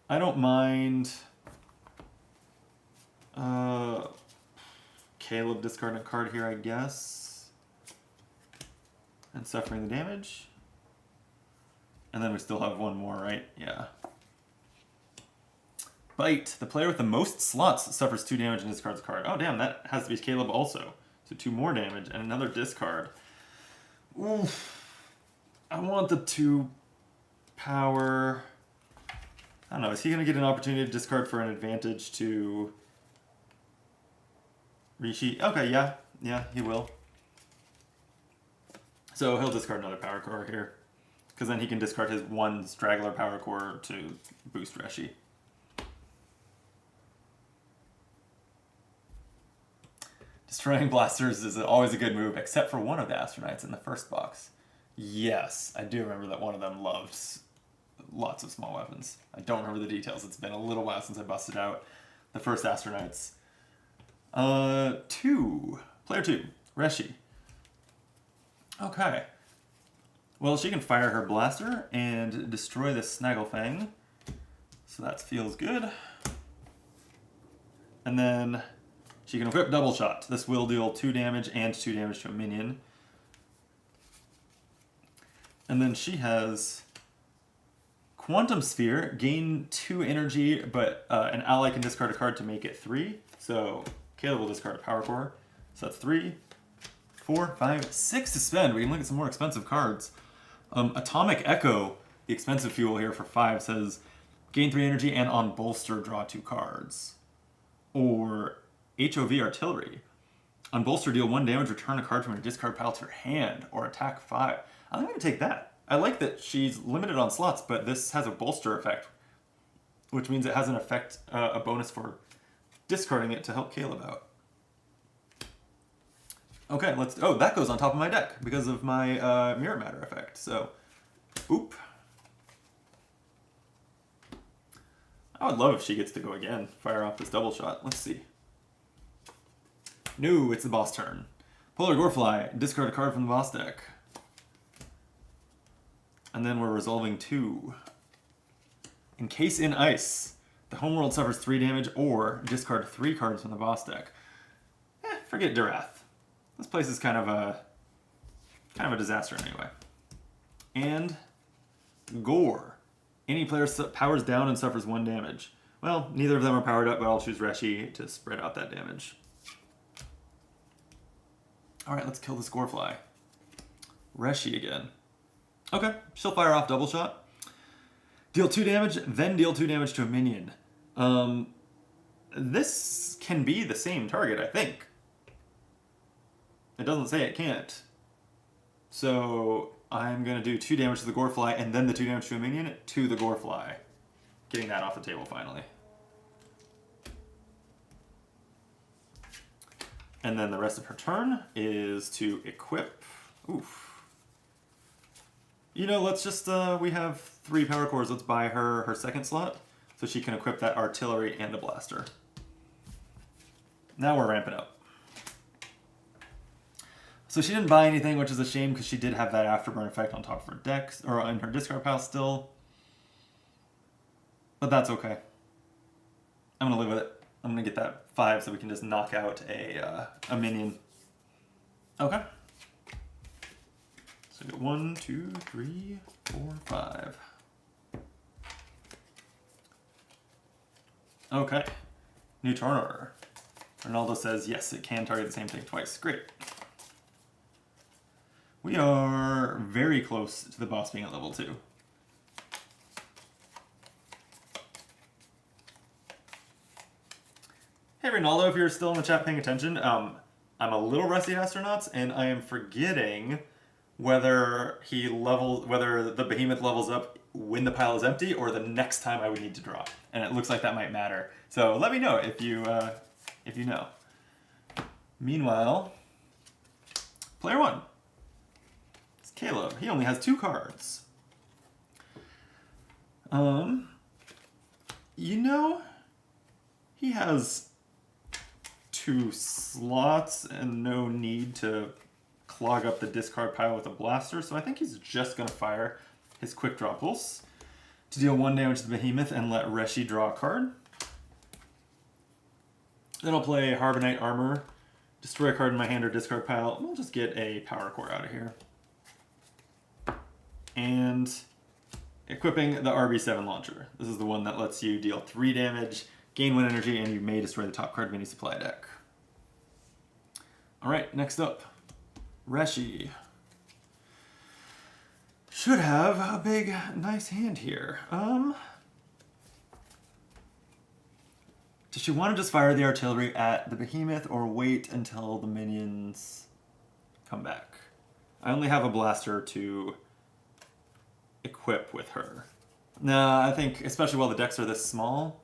don't mind Caleb discarding a card here, I guess. And suffering the damage. And then we still have 1 more, right? Yeah. Bite. The player with the most slots suffers 2 damage and discards a card. Oh, damn, that has to be Caleb also. So 2 more damage and another discard. Oof. I want the 2 power. I don't know. Is he going to get an opportunity to discard for an advantage to Rishi? Okay, yeah, he will. So he'll discard another power core here. Because then he can discard his 1 straggler power core to boost Reshi. Destroying blasters is always a good move, except for one of the Astro Knights in the first box. Yes, I do remember that one of them loved lots of small weapons. I don't remember the details. It's been a little while since I busted out the first Astro Knights. Player 2, Reshi. Okay. Well, she can fire her blaster and destroy the Snagglefang. So that feels good. And then she can equip Double Shot. This will deal 2 damage and 2 damage to a minion. And then she has Quantum Sphere, gain 2 energy, but an ally can discard a card to make it 3. So Caleb will discard a Power Core. So that's 3, 4, 5, 6 to spend. We can look at some more expensive cards. Atomic Echo, the expensive fuel here for 5, says gain 3 energy and on bolster draw 2 cards. Or HOV Artillery. On bolster deal 1 damage, return a card from your discard pile to your hand, or attack 5. I'm going to take that. I like that she's limited on slots, but this has a bolster effect, which means it has an effect, a bonus for discarding it to help Caleb out. Okay, oh, that goes on top of my deck because of my Mirror Matter effect, so, oop. I would love if she gets to go again, fire off this double shot. Let's see. No, it's the boss turn. Polar Gorefly, discard a card from the boss deck. And then we're resolving 2. Encase in Ice. The homeworld suffers 3 damage, or discard 3 cards from the boss deck. Forget Durath. This place is kind of a disaster anyway. And Gore. Any player powers down and suffers 1 damage. Well, neither of them are powered up, but I'll choose Reshi to spread out that damage. Alright, let's kill this Gorefly. Reshi again. Okay, she'll fire off double shot. Deal 2 damage, then deal 2 damage to a minion. This can be the same target, I think. It doesn't say it can't. So I'm going to do 2 damage to the Gorefly and then the 2 damage to a minion to the Gorefly. Getting that off the table finally. And then the rest of her turn is to equip. Oof. You know, let's just, we have 3 power cores. Let's buy her her second slot so she can equip that artillery and a blaster. Now we're ramping up. So she didn't buy anything, which is a shame because she did have that afterburn effect on top of her deck, or on her discard pile still. But that's okay. I'm gonna live with it. I'm gonna get that 5 so we can just knock out a minion. Okay. So I get 1, 2, 3, 4, 5. Okay. New turn order. Ronaldo says yes, it can target the same thing twice. Great. We are very close to the boss being at level 2. Hey Ronaldo, if you're still in the chat paying attention, I'm a little rusty at Astro Knights, and I am forgetting whether whether the behemoth levels up when the pile is empty or the next time I would need to draw. And it looks like that might matter. So let me know if you know. Meanwhile, player 1. It's Caleb. He only has 2 cards. You know, he has 2 slots and no need to clog up the discard pile with a blaster, so I think he's just going to fire his Quick Draw Pulse to deal 1 damage to the behemoth and let Reshi draw a card. Then I'll play Harbonite Armor, destroy a card in my hand or discard pile. We'll just get a Power Core out of here. And equipping the RB7 launcher. This is the one that lets you deal 3 damage, gain 1 energy, and you may destroy the top card mini supply deck. Alright, next up. Reshi. Should have a big, nice hand here. Does she want to just fire the artillery at the behemoth or wait until the minions come back? I only have a blaster to equip with her. Nah, I think, especially while the decks are this small,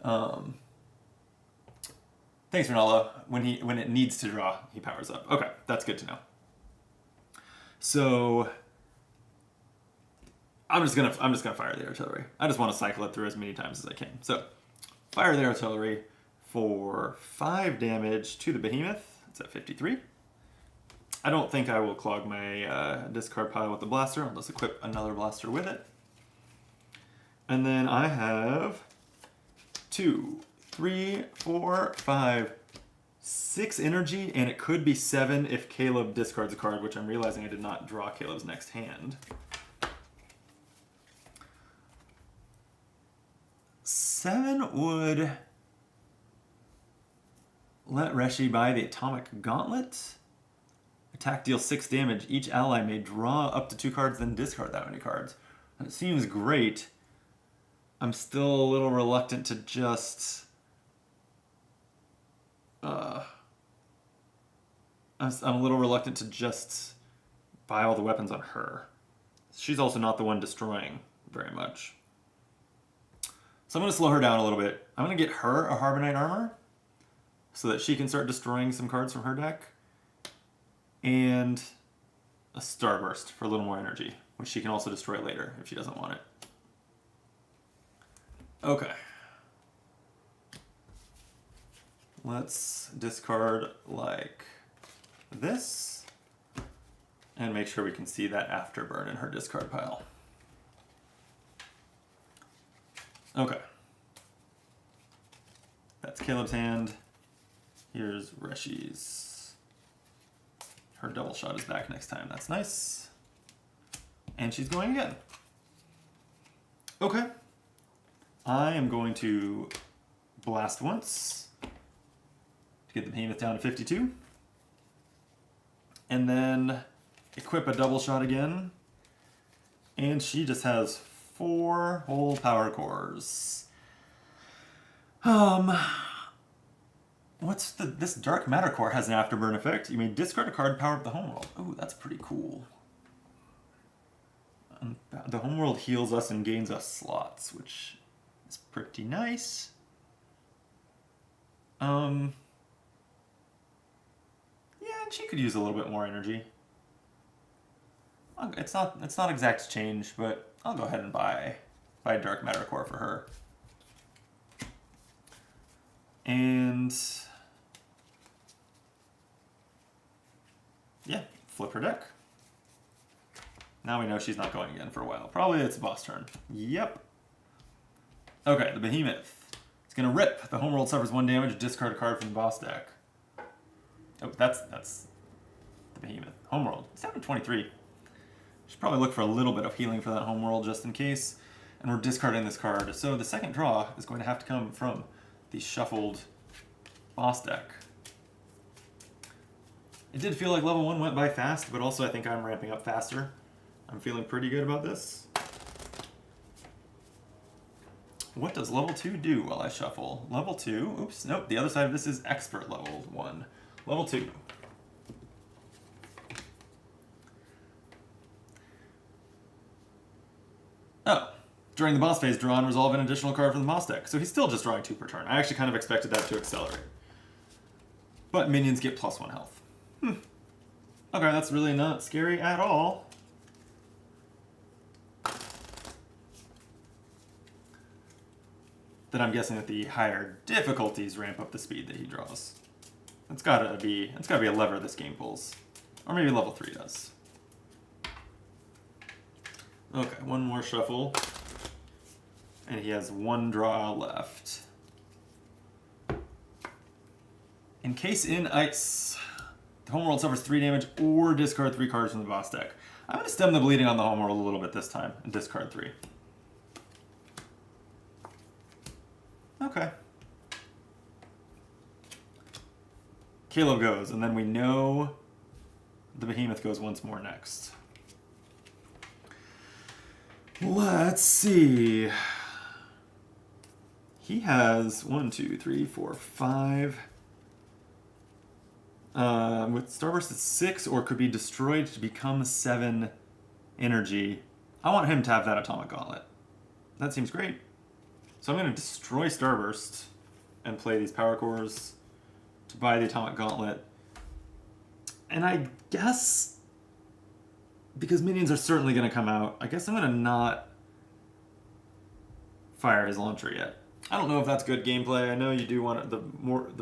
I Thanks, Ronaldo. When it needs to draw, he powers up. Okay, that's good to know. So I'm just gonna fire the artillery. I just want to cycle it through as many times as I can. So fire the artillery for 5 damage to the behemoth. It's at 53. I don't think I will clog my discard pile with the blaster. I'll just equip another blaster with it. And then I have 2, 3, 4, 5, 6 energy, and it could be 7 if Caleb discards a card, which I'm realizing I did not draw Caleb's next hand. 7 would let Reshi buy the Atomic Gauntlet. Attack deals 6 damage. Each ally may draw up to 2 cards, then discard that many cards. That seems great. I'm still a little reluctant to just... I'm a little reluctant to just buy all the weapons on her. She's also not the one destroying very much. So I'm going to slow her down a little bit. I'm going to get her a Harbonite Armor so that she can start destroying some cards from her deck. And a Starburst for a little more energy, which she can also destroy later if she doesn't want it. Okay. Let's discard like this and make sure we can see that afterburn in her discard pile. Okay. That's Caleb's hand. Here's Reshi's. Her double shot is back next time. That's nice. And she's going again. Okay. I am going to blast once to get the behemoth down to 52. And then equip a double shot again. And she just has 4 whole power cores. This Dark Matter core has an afterburn effect. You may discard a card, power up the homeworld. Oh, that's pretty cool. The homeworld heals us and gains us slots, which is pretty nice. Yeah, she could use a little bit more energy. It's not exact change, but I'll go ahead and buy Dark Matter core for her. And yeah, flip her deck. Now we know she's not going again for a while. Probably it's boss turn. Yep. Okay, the behemoth. It's gonna rip. The homeworld suffers 1 damage. Discard a card from the boss deck. Oh, that's the behemoth. Homeworld. It's down to 23. Should probably look for a little bit of healing for that homeworld just in case. And we're discarding this card. So the second draw is going to have to come from the shuffled boss deck. It did feel like level 1 went by fast, but also I think I'm ramping up faster. I'm feeling pretty good about this. What does level 2 do while I shuffle? Level 2, oops, nope, the other side of this is expert level 1. Level 2. Oh, during the boss phase, draw and resolve an additional card from the boss deck. So he's still just drawing 2 per turn. I actually kind of expected that to accelerate. But minions get +1 health. Okay, that's really not scary at all. Then I'm guessing that the higher difficulties ramp up the speed that he draws. It's gotta be a lever this game pulls. Or maybe level 3 does. Okay, 1 more shuffle. And he has 1 draw left. Encase in Ice. The homeworld suffers 3 damage or discard 3 cards from the boss deck. I'm going to stem the bleeding on the homeworld a little bit this time and discard 3. Okay. Caleb goes, and then we know the behemoth goes once more next. Let's see. He has 1, 2, 3, 4, 5. With Starburst it's 6, or could be destroyed to become 7 energy. I want him to have that Atomic Gauntlet. That seems great. So I'm going to destroy Starburst and play these power cores to buy the Atomic Gauntlet. And I guess, because minions are certainly going to come out, I guess I'm going to not fire his launcher yet. I don't know if that's good gameplay. I know you do want the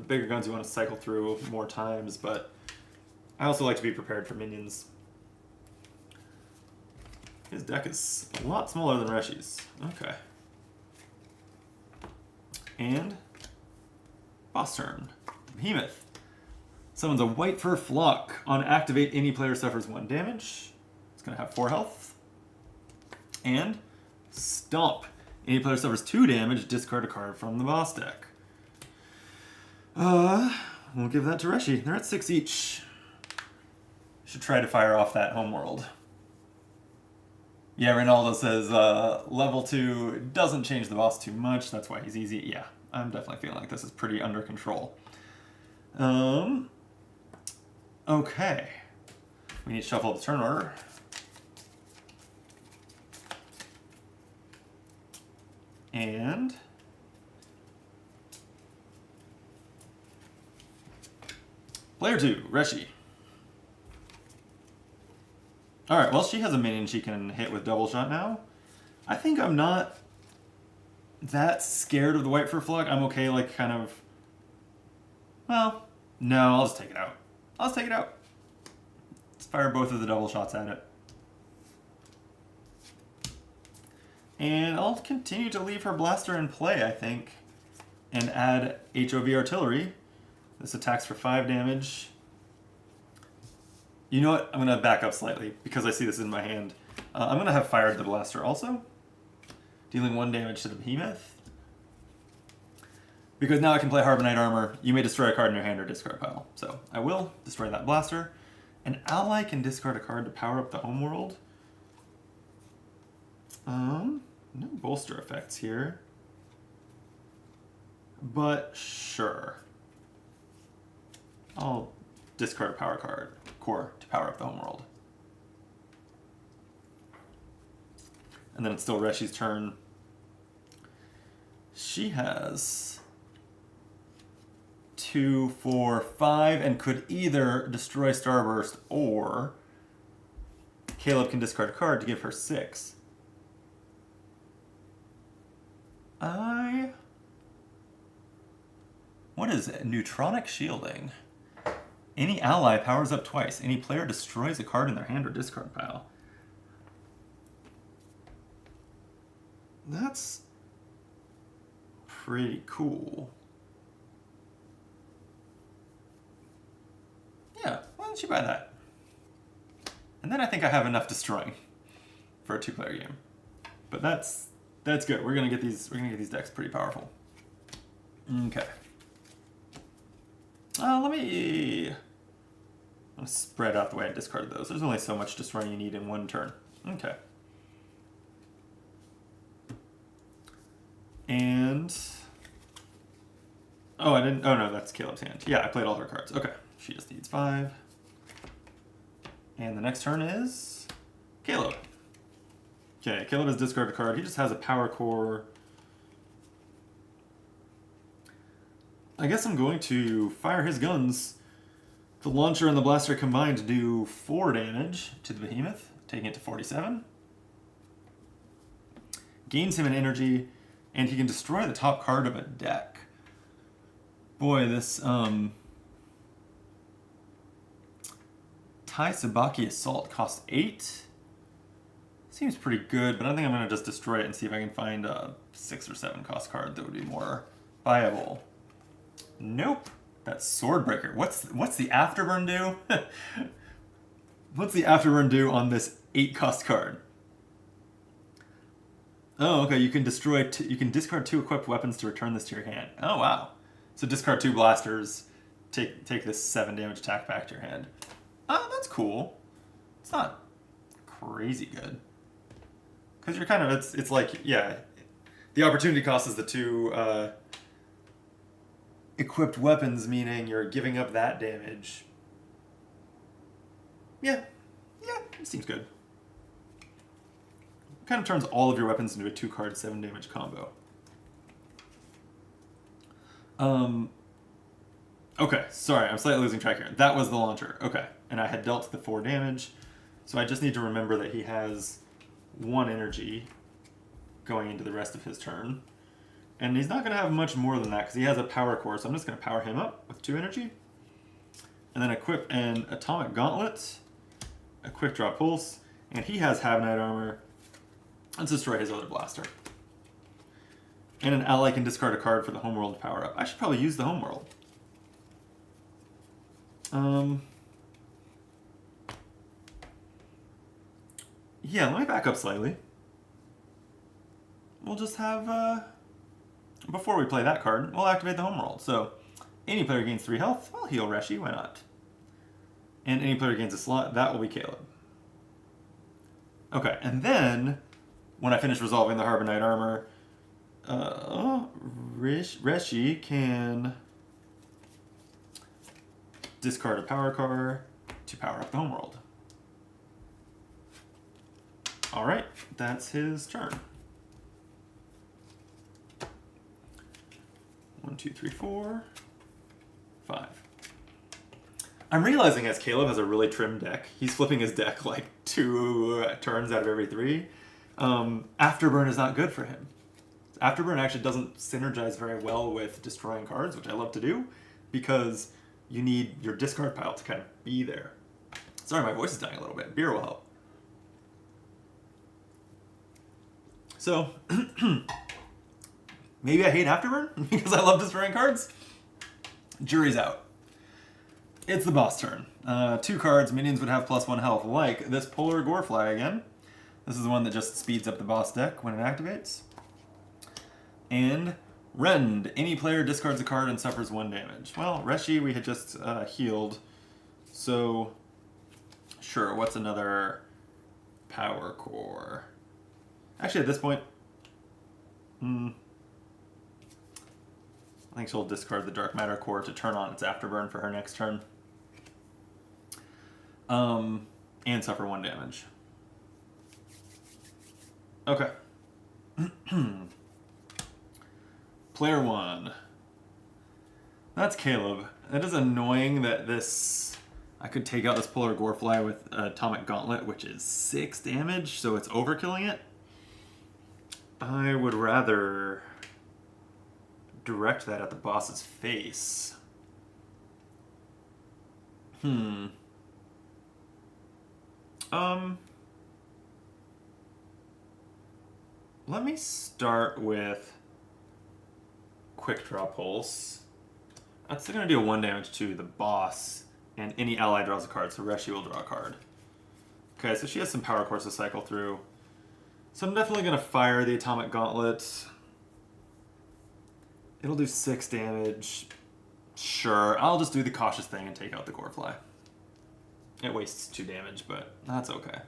bigger guns you want to cycle through more times, but I also like to be prepared for minions. His deck is a lot smaller than Reshi's. Okay. And boss turn. Behemoth. Summons a white fur flock. On activate, any player suffers 1 damage. It's going to have 4 health. And Stomp. Any player suffers 2 damage, discard a card from the boss deck. We'll give that to Reshi. They're at 6 each. Should try to fire off that homeworld. Yeah, Ronaldo says level 2 doesn't change the boss too much. That's why he's easy. Yeah, I'm definitely feeling like this is pretty under control. Okay. We need to shuffle the turn order. And player 2, Reshi. Alright, well, she has a minion she can hit with double shot now. I think I'm not that scared of the white fur flock. I'm okay, like, kind of... Well, no, I'll just take it out. I'll just take it out. Let's fire both of the double shots at it. And I'll continue to leave her blaster in play, I think, and add HOV artillery. This attacks for 5 damage. You know what? I'm going to back up slightly because I see this in my hand. I'm going to have fired the blaster also, dealing 1 damage to the behemoth. Because now I can play Harbonite Armor. You may destroy a card in your hand or discard pile. So I will destroy that blaster. An ally can discard a card to power up the homeworld. No bolster effects here. But sure. I'll discard a power card, core, to power up the homeworld. And then it's still Reshi's turn. She has 2, 4, 5, and could either destroy Starburst or Caleb can discard a card to give her 6. What is it? Neutronic Shielding. Any ally powers up twice. Any player destroys a card in their hand or discard pile. That's pretty cool. Yeah, why don't you buy that? And then I think I have enough destroying for a 2-player game. But that's good. We're gonna get these decks pretty powerful. Okay. Let me spread out the way I discarded those. There's only so much destroying you need in 1 turn. Okay. And oh, I didn't. Oh no, that's Caleb's hand. Yeah, I played all her cards. Okay, she just needs 5. And the next turn is Caleb. Okay, Caleb has discarded a card. He just has a power core. I guess I'm going to fire his guns. The launcher and the blaster combined do 4 damage to the behemoth, taking it to 47. Gains him an energy, and he can destroy the top card of a deck. Boy, this Tai Sabaki Assault costs 8. Seems pretty good, but I think I'm going to just destroy it and see if I can find a 6 or 7 cost card that would be more viable. Nope. That's Swordbreaker. What's the afterburn do? What's the afterburn do on this 8 cost card? Oh, okay. You can you can discard 2 equipped weapons to return this to your hand. Oh wow. So discard 2 blasters. Take this 7 damage attack back to your hand. Oh, that's cool. It's not crazy good. Because you're kind of it's like, yeah, the opportunity cost is the 2 equipped weapons, meaning you're giving up that damage. Yeah, it seems good. Kind of turns all of your weapons into a 2-card 7 damage combo. Okay, sorry, I'm slightly losing track here. That was the launcher. Okay, and I had dealt the 4 damage, so I just need to remember that he has 1 energy going into the rest of his turn. And he's not going to have much more than that because he has a power core, so I'm just going to power him up with 2 energy. And then equip an atomic gauntlet, a quick draw pulse, and he has Have Knight armor. Let's destroy his other blaster. And an ally can discard a card for the homeworld power up. I should probably use the homeworld. Yeah, let me back up slightly. We'll just have, before we play that card, we'll activate the homeworld. So, any player gains 3 health, I'll heal Reshi, why not? And any player gains a slot, that will be Caleb. Okay, and then, when I finish resolving the Harbor Knight armor, Reshi can discard a power card to power up the homeworld. Alright, that's his turn. 1, 2, 3, 4, 5. I'm realizing as Caleb has a really trim deck, he's flipping his deck like 2 turns out of every 3. Afterburn is not good for him. Afterburn actually doesn't synergize very well with destroying cards, which I love to do, because you need your discard pile to kind of be there. Sorry, my voice is dying a little bit. Beer will help. So, maybe I hate Afterburn because I love destroying cards? Jury's out. It's the boss turn. 2 cards, minions would have +1 health, like this Polar Gorefly again. This is the one that just speeds up the boss deck when it activates. And Rend. Any player discards a card and suffers 1 damage. Well, Reshi we had just healed. So, sure, what's another power core? Actually, at this point, I think she'll discard the Dark Matter core to turn on its Afterburn for her next turn. And suffer 1 damage. Okay. Player 1. That's Caleb. It is annoying that this... I could take out this Polar Gorefly with Atomic Gauntlet, which is 6 damage, so it's overkilling it. I would rather direct that at the boss's face. Let me start with Quick Draw Pulse. That's going to do 1 damage to the boss, and any ally draws a card, so Reshi will draw a card. Okay, so she has some power cores to cycle through. So I'm definitely going to fire the Atomic Gauntlet. It'll do 6 damage. Sure, I'll just do the cautious thing and take out the Gorefly. It wastes 2 damage, but that's okay.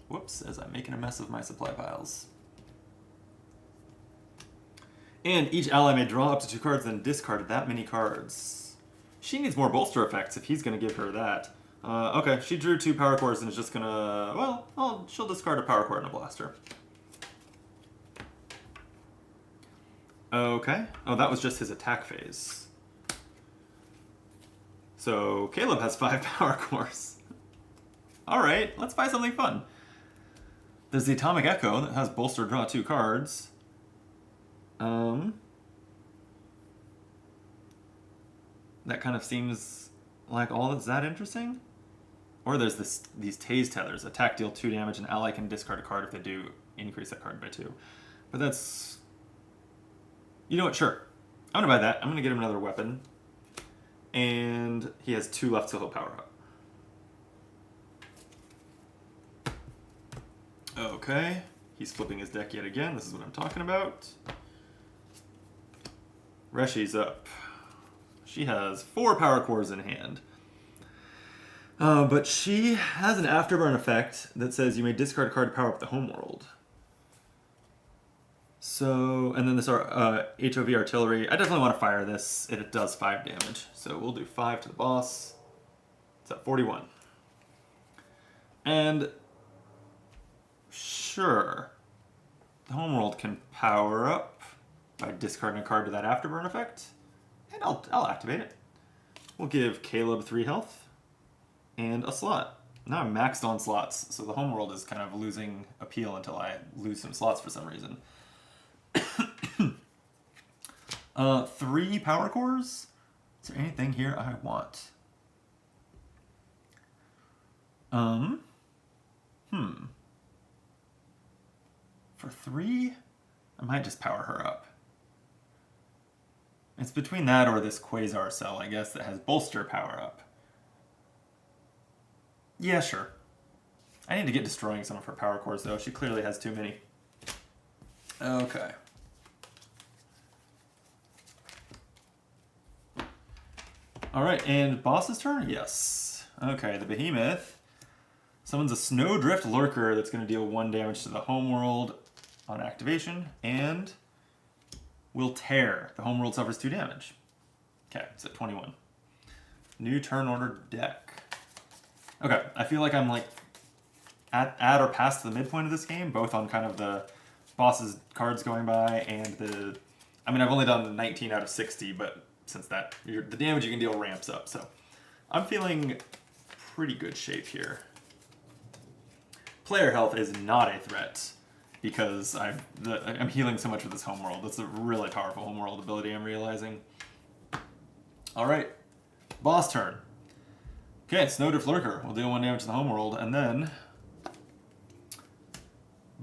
Whoops, as I'm making a mess of my supply piles. And each ally may draw up to 2 cards and discard that many cards. She needs more bolster effects if he's going to give her that. Okay, she drew 2 power cores and is just going to... Well, she'll discard a power core and a blaster. Okay. Oh, that was just his attack phase. So, Caleb has 5 power cores. Alright, let's buy something fun. There's the Atomic Echo that has bolster draw 2 cards. That kind of seems like all that's that interesting. Or there's these Tase Tethers. Attack, deal 2 damage, and ally can discard a card if they do increase that card by 2. But that's... You know what, sure. I'm going to buy that. I'm going to get him another weapon. And he has 2 left, so he'll power up. Okay. He's flipping his deck yet again. This is what I'm talking about. Reshi's up. She has 4 power cores in hand. But she has an Afterburn effect that says you may discard a card to power up the homeworld. So, and then this HOV artillery. I definitely want to fire this. It does 5 damage. So we'll do 5 to the boss. It's at 41. And sure, the homeworld can power up by discarding a card to that Afterburn effect. And I'll activate it. we'll give Caleb 3 health and a slot. Now I'm maxed on slots, so the homeworld is kind of losing appeal until I lose some slots for some reason. 3 power cores? Is there anything here I want? For 3, I might just power her up. It's between that or this Quasar cell, I guess, that has bolster power up. Yeah, sure. I need to get destroying some of her power cores, though. She clearly has too many. Okay. Alright, and boss's turn? Yes. Okay, the behemoth summons a Snowdrift Lurker that's going to deal 1 damage to the homeworld on activation, and will tear. The homeworld suffers 2 damage. Okay, it's at 21. New turn order deck. Okay, I feel like I'm like at or past the midpoint of this game, both on kind of the boss's cards going by and the... I mean, I've only done 19 out of 60, but since that, the damage you can deal ramps up, so I'm feeling pretty good shape here. Player health is not a threat because I'm healing so much with this homeworld. That's a really powerful homeworld ability I'm realizing. Alright, boss turn. Okay, Snowdrift Lurker will deal 1 damage to the homeworld, and then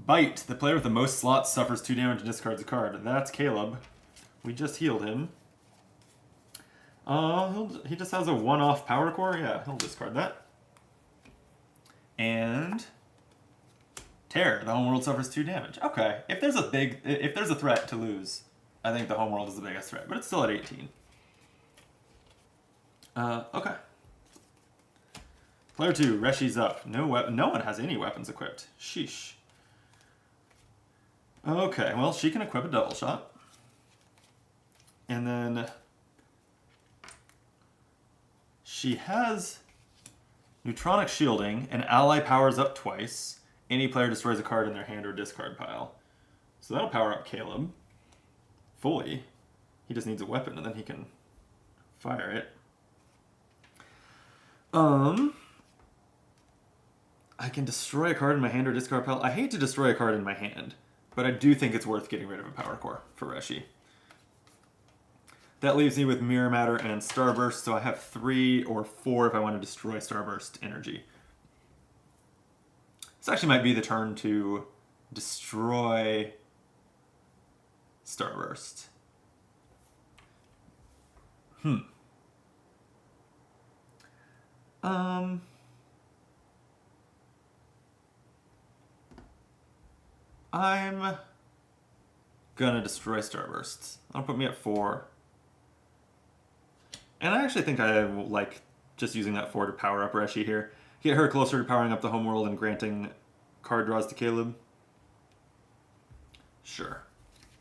Bite. The player with the most slots suffers 2 damage and discards a card. That's Caleb. We just healed him. He just has a 1-off power core. Yeah, he'll discard that. And Tear. The homeworld suffers 2 damage. Okay, if there's a threat to lose, I think the homeworld is the biggest threat, but it's still at 18. Okay. Player 2, Reshi's up. No one has any weapons equipped. Sheesh. Okay, well, she can equip a double shot. And then she has Neutronic Shielding, and ally powers up twice. Any player destroys a card in their hand or discard pile. So that'll power up Caleb fully. He just needs a weapon, and then he can fire it. I can destroy a card in my hand or discard pile. I hate to destroy a card in my hand, but I do think it's worth getting rid of a power core for Reshi. That leaves me with Mirror Matter and Starburst, so I have 3 or 4 if I want to destroy Starburst energy. This actually might be the turn to destroy Starburst. I'm gonna destroy Starburst. That'll put me at 4. And I actually think I like just using that 4 to power up Reshi here. Get her closer to powering up the homeworld and granting card draws to Caleb. Sure.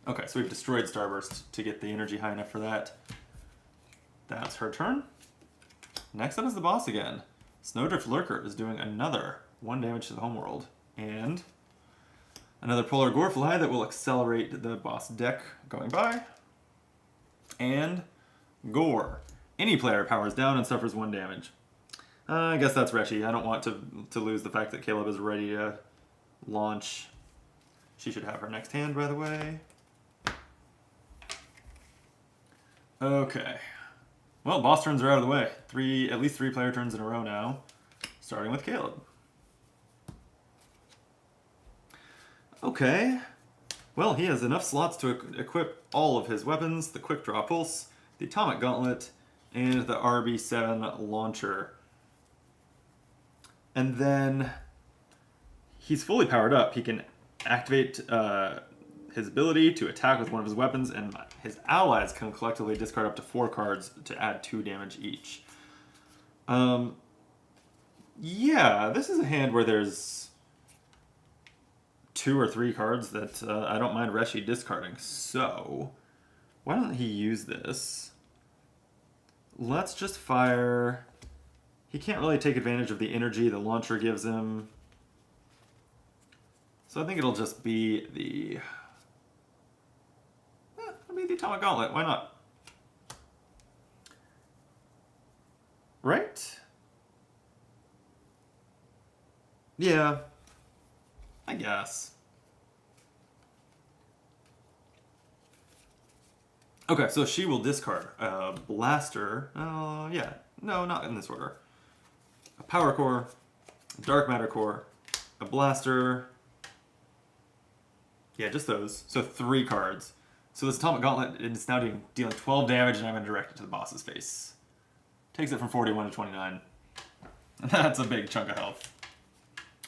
Okay, so we've destroyed Starburst to get the energy high enough for that. That's her turn. Next up is the boss again. Snowdrift Lurker is doing another 1 damage to the homeworld. And another Polar Gorefly that will accelerate the boss deck going by. And Gore. Any player powers down and suffers 1 damage. I guess that's Reshi. I don't want to lose the fact that Caleb is ready to launch. She should have her next hand, by the way. Okay. Well, boss turns are out of the way. At least 3 player turns in a row now, starting with Caleb. Okay. Well, he has enough slots to equip all of his weapons, the Quick Draw Pulse, the Atomic Gauntlet, and the RB7 Launcher. And then he's fully powered up. He can activate his ability to attack with one of his weapons, and his allies can collectively discard up to 4 cards to add 2 damage each. Yeah, this is a hand where there's 2 or 3 cards that I don't mind Reshi discarding. So, why don't he use this? Let's just fire... He can't really take advantage of the energy the launcher gives him. So I think it'll just be the... it'll be the Atomic Gauntlet. Why not? Right? Yeah, I guess. Okay, so she will discard a blaster. Yeah. No, not in this order. A power core, a dark matter core, a blaster. Yeah, just those. So 3 cards. So this Atomic Gauntlet is now dealing 12 damage, and I'm going to direct it to the boss's face. Takes it from 41 to 29. And that's a big chunk of health.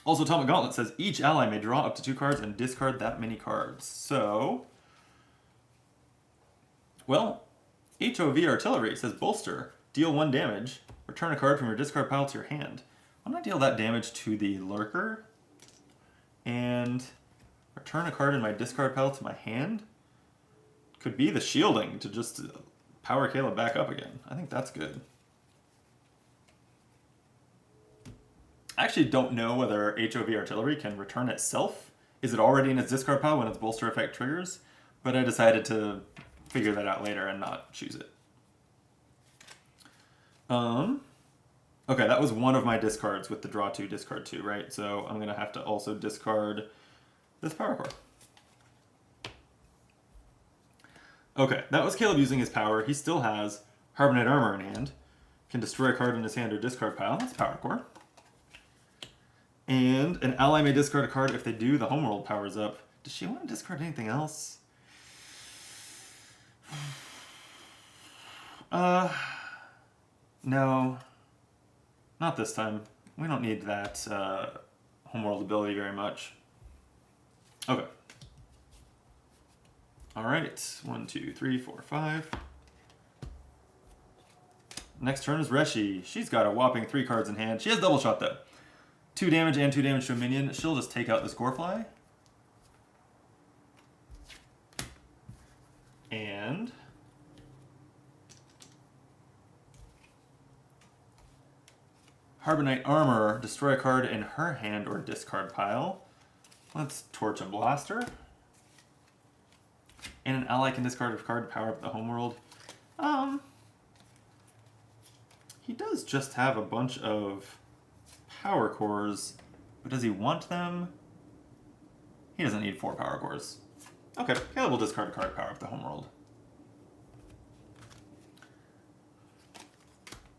Also, Atomic Gauntlet says each ally may draw up to 2 cards and discard that many cards. So, well, HOV Artillery says bolster, deal 1 damage, return a card from your discard pile to your hand. Why don't I deal that damage to the Lurker and return a card in my discard pile to my hand? Could be the shielding to just power Caleb back up again. I think that's good. I actually don't know whether HOV Artillery can return itself. Is it already in its discard pile when its bolster effect triggers? But I decided to figure that out later and not choose it. Okay, that was one of my discards with the draw 2, discard 2, right? So I'm going to have to also discard this power core. Okay, that was Caleb using his power. He still has Carbonate Armor in hand. Can destroy a card in his hand or discard pile. That's power core. And an ally may discard a card. If they do, the homeworld powers up. Does she want to discard anything else? No. Not this time. We don't need that homeworld ability very much. Okay. Alright. 1, 2, 3, 4, 5. Next turn is Reshi. She's got a whopping 3 cards in hand. She has double shot though. 2 damage and 2 damage to a minion. She'll just take out this Gorefly. And Carbonite Armor, destroy a card in her hand or discard pile. Let's Torch a Blaster. And an ally can discard a card to power up the homeworld. He does just have a bunch of power cores, but does he want them? He doesn't need 4 power cores. Okay, Caleb will discard a card to power up the homeworld.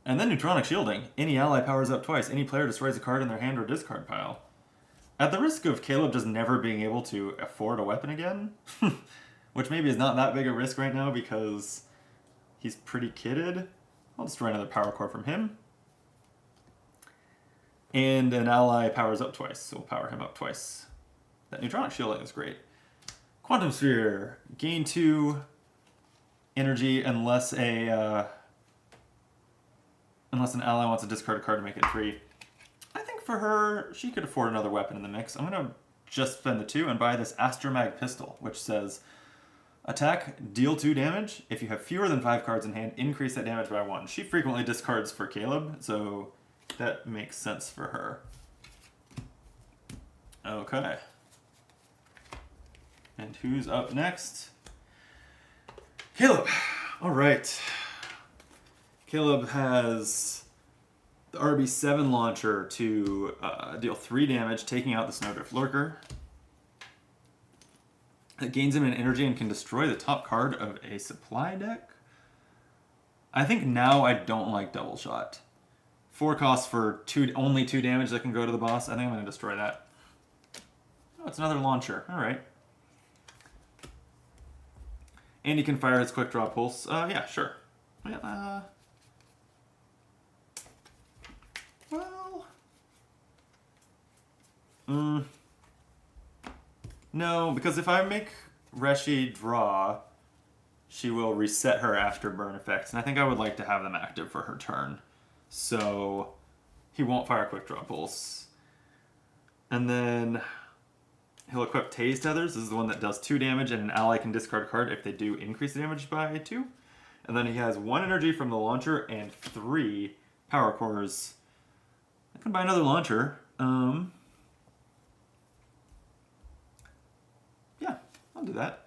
And then Neutronic Shielding. Any ally powers up twice. Any player destroys a card in their hand or discard pile. At the risk of Caleb just never being able to afford a weapon again, which maybe is not that big a risk right now because he's pretty kitted, I'll destroy another power core from him. And an ally powers up twice, so we'll power him up twice. That Neutronic Shielding is great. Quantum Sphere. Gain 2 energy unless an ally wants to discard a card to make it 3. I think for her, she could afford another weapon in the mix. I'm going to just spend the 2 and buy this Astromag Pistol, which says, attack, deal 2 damage. If you have fewer than 5 cards in hand, increase that damage by 1. She frequently discards for Caleb, so that makes sense for her. Okay. And who's up next? Caleb. All right. Caleb has the RB7 launcher to deal 3 damage, taking out the Snowdrift Lurker. It gains him an energy and can destroy the top card of a supply deck. I think now I don't like Double Shot. 4 costs for only 2 damage that can go to the boss. I think I'm going to destroy that. Oh, it's another launcher. All right. And he can fire his Quick Draw Pulse. Yeah, sure. Yeah, no, because if I make Reshi draw, she will reset her after burn effects, and I think I would like to have them active for her turn. So he won't fire Quick Draw Pulse. And then he'll equip Tase Tethers. This is the one that does 2 damage, and an ally can discard a card if they do increase the damage by 2. And then he has 1 energy from the launcher and 3 power cores. I can buy another launcher. Yeah, I'll do that.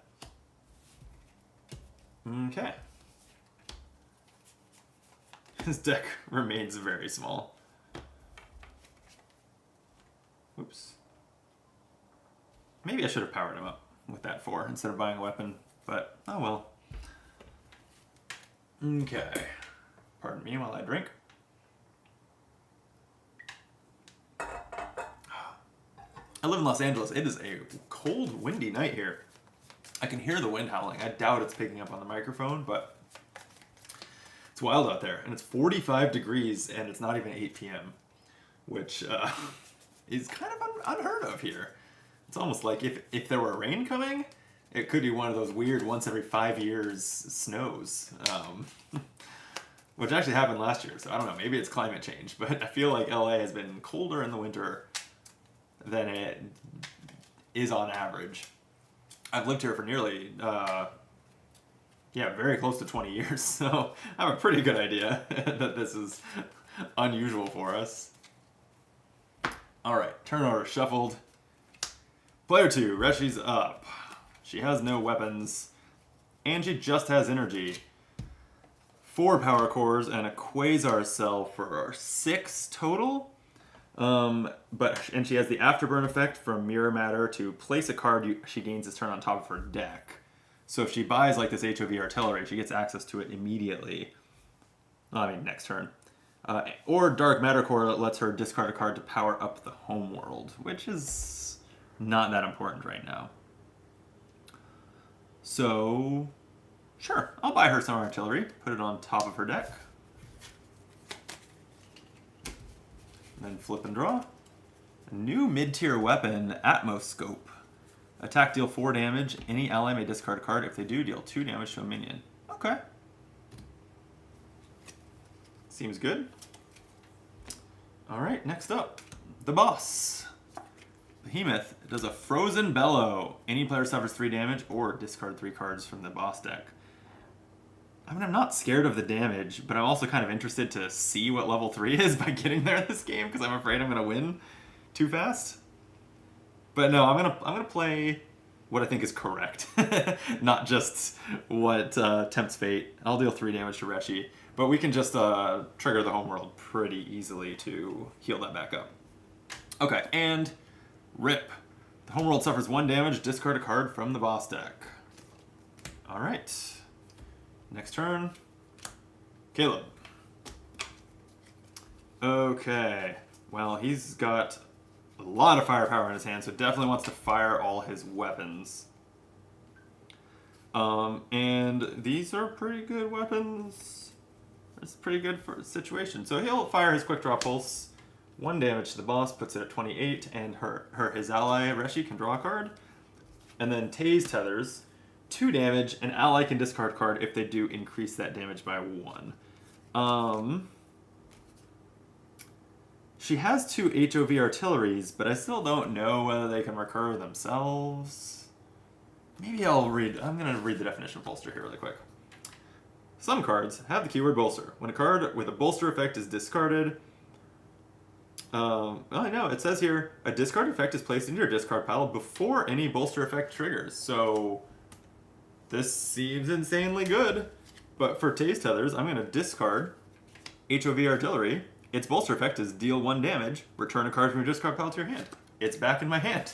Okay. His deck remains very small. Oops. Maybe I should have powered him up with that 4 instead of buying a weapon, but oh well. Okay. Pardon me while I drink. I live in Los Angeles. It is a cold, windy night here. I can hear the wind howling. I doubt it's picking up on the microphone, but it's wild out there. And it's 45 degrees, and it's not even 8 p.m., which is kind of unheard of here. It's almost like if there were rain coming, it could be one of those weird once every 5 years snows, which actually happened last year. So I don't know. Maybe it's climate change, but I feel like LA has been colder in the winter than it is on average. I've lived here for nearly, very close to 20 years, so I have a pretty good idea that this is unusual for us. Alright, turn order shuffled. Player 2, Reshi's up. She has no weapons, and she just has energy. 4 power cores and a quasar cell for 6 total. And she has the afterburn effect from mirror matter to place a card she gains this turn on top of her deck. So if she buys like this HOV artillery, she gets access to it immediately. Next turn. Or dark matter core lets her discard a card to power up the homeworld, which is not that important right now. So, sure, I'll buy her some artillery, put it on top of her deck. Then flip and draw. A new mid-tier weapon, Atmoscope. Attack, deal 4 damage. Any ally may discard a card. If they do, deal 2 damage to a minion. Okay. Seems good. Alright, next up. The boss. Behemoth does a Frozen Bellow. Any player suffers 3 damage or discard 3 cards from the boss deck. I mean, I'm not scared of the damage, but I'm also kind of interested to see what level 3 is by getting there in this game, because I'm afraid I'm going to win too fast. But no, I'm gonna play what I think is correct, not just what tempts fate. I'll deal 3 damage to Reshi, but we can just trigger the homeworld pretty easily to heal that back up. Okay, and rip. The homeworld suffers 1 damage, discard a card from the boss deck. Alright. Next turn, Caleb. Okay, well, he's got a lot of firepower in his hand, so definitely wants to fire all his weapons. And these are pretty good weapons. It's pretty good for a situation. So he'll fire his quick draw pulse. 1 damage to the boss, puts it at 28, and his ally, Reshi, can draw a card. And then Tase tethers. 2 damage, an ally can discard card if they do increase that damage by 1. She has 2 HOV artilleries, but I still don't know whether they can recur themselves. Maybe I'm going to read the definition of bolster here really quick. Some cards have the keyword bolster. When a card with a bolster effect is discarded, it says here, a discard effect is placed in your discard pile before any bolster effect triggers. So this seems insanely good, but for Tase Tethers, I'm going to discard HOV Artillery. Its bolster effect is deal 1 damage, return a card from your discard pile to your hand. It's back in my hand.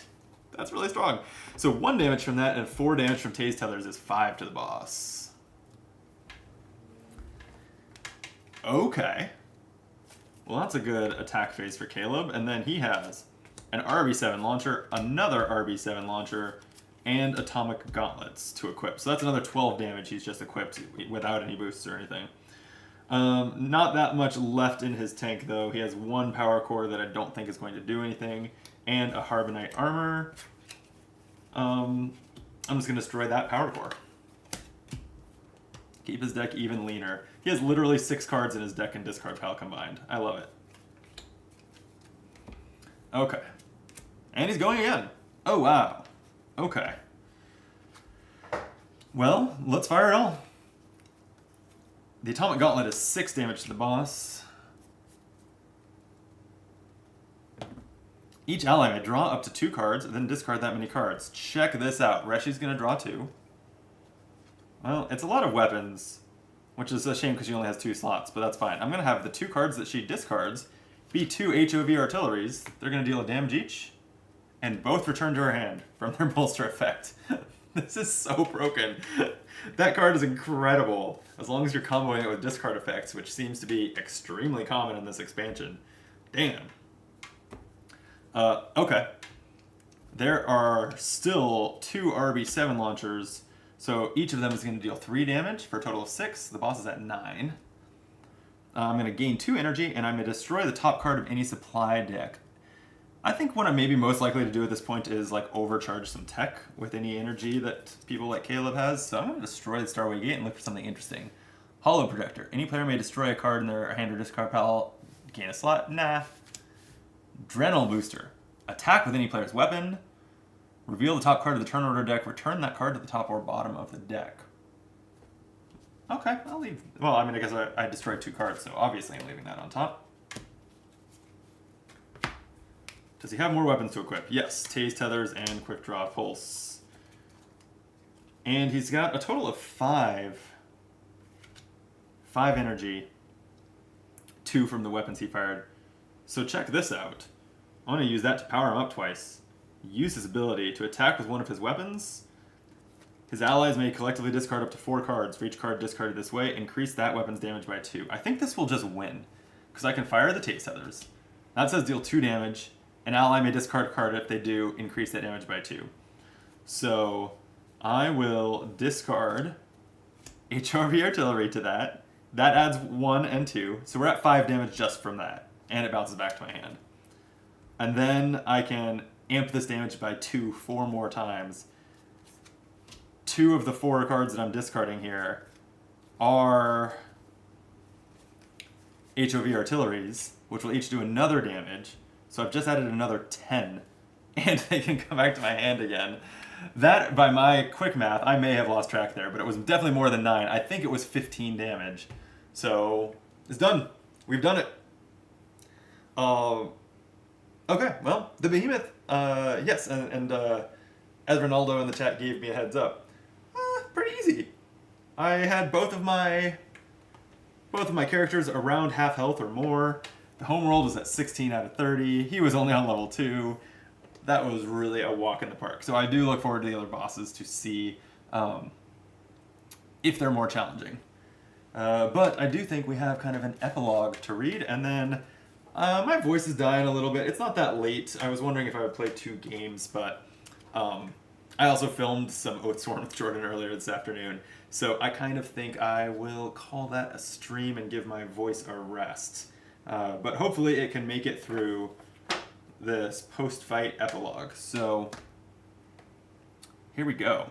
That's really strong. So 1 damage from that and 4 damage from Tase Tethers is 5 to the boss. Okay. Well, that's a good attack phase for Caleb, and then he has an RB7 launcher, another RB7 launcher, and atomic gauntlets to equip. So that's another 12 damage he's just equipped without any boosts or anything. Not that much left in his tank, though. He has 1 power core that I don't think is going to do anything, and a Harbonite armor. I'm just going to destroy that power core. Keep his deck even leaner. He has literally 6 cards in his deck and discard pile combined. I love it. Okay. And he's going again. Oh, wow. Okay. Well, let's fire it all. The Atomic Gauntlet is 6 damage to the boss. Each ally may draw up to 2 cards, and then discard that many cards. Check this out. Reshi's going to draw 2. Well, it's a lot of weapons. which is a shame because she only has 2 slots, but that's fine. I'm going to have the 2 cards that she discards be 2 HOV artilleries. They're going to deal a damage each, and both return to her hand from their bolster effect. This is so broken. That card is incredible, as long as you're comboing it with discard effects, which seems to be extremely common in this expansion. Damn. Okay. There are still 2 RB7 launchers, so each of them is going to deal 3 damage for a total of 6. The boss is at 9. I'm going to gain 2 energy, and I'm going to destroy the top card of any supply deck. I think what I'm maybe most likely to do at this point is like overcharge some tech with any energy that people like Caleb has. So I'm going to destroy the Starway Gate and look for something interesting. Hollow Projector. Any player may destroy a card in their hand or discard pile. Gain a slot? Nah. Drenal Booster. Attack with any player's weapon. Reveal the top card of the turn order deck. Return that card to the top or bottom of the deck. Okay, I'll leave. Well, I mean, I guess I destroyed 2 cards, so obviously I'm leaving that on top. Does he have more weapons to equip? Yes, Tase Tethers and Quick Draw Pulse. And he's got a total of 5 energy, 2 from the weapons he fired. So check this out. I'm going to use that to power him up twice. Use his ability to attack with one of his weapons. His allies may collectively discard up to 4 cards. For each card discarded this way, increase that weapon's damage by 2. I think this will just win, because I can fire the Tase Tethers. That says deal 2 damage. An ally may discard a card if they do, increase that damage by 2. So I will discard HOV Artillery to that. That adds 1 and 2. So we're at 5 damage just from that. And it bounces back to my hand. And then I can amp this damage by 2 4 more times. 2 of the 4 cards that I'm discarding here are HOV Artilleries, which will each do another damage. So I've just added another 10, and they can come back to my hand again. That, by my quick math, I may have lost track there, but it was definitely more than 9. I think it was 15 damage. So it's done. We've done it. Okay, well, the Behemoth, yes, and as Ronaldo in the chat gave me a heads up, pretty easy. I had both of my characters around half health or more. The home roll was at 16 out of 30. He was only on level 2. That was really a walk in the park. So I do look forward to the other bosses to see if they're more challenging. But I do think we have kind of an epilogue to read, and then my voice is dying a little bit. It's not that late. I was wondering if I would play 2 games, but I also filmed some Oathsworn with Jordan earlier this afternoon, so I kind of think I will call that a stream and give my voice a rest. But hopefully it can make it through this post-fight epilogue. So here we go.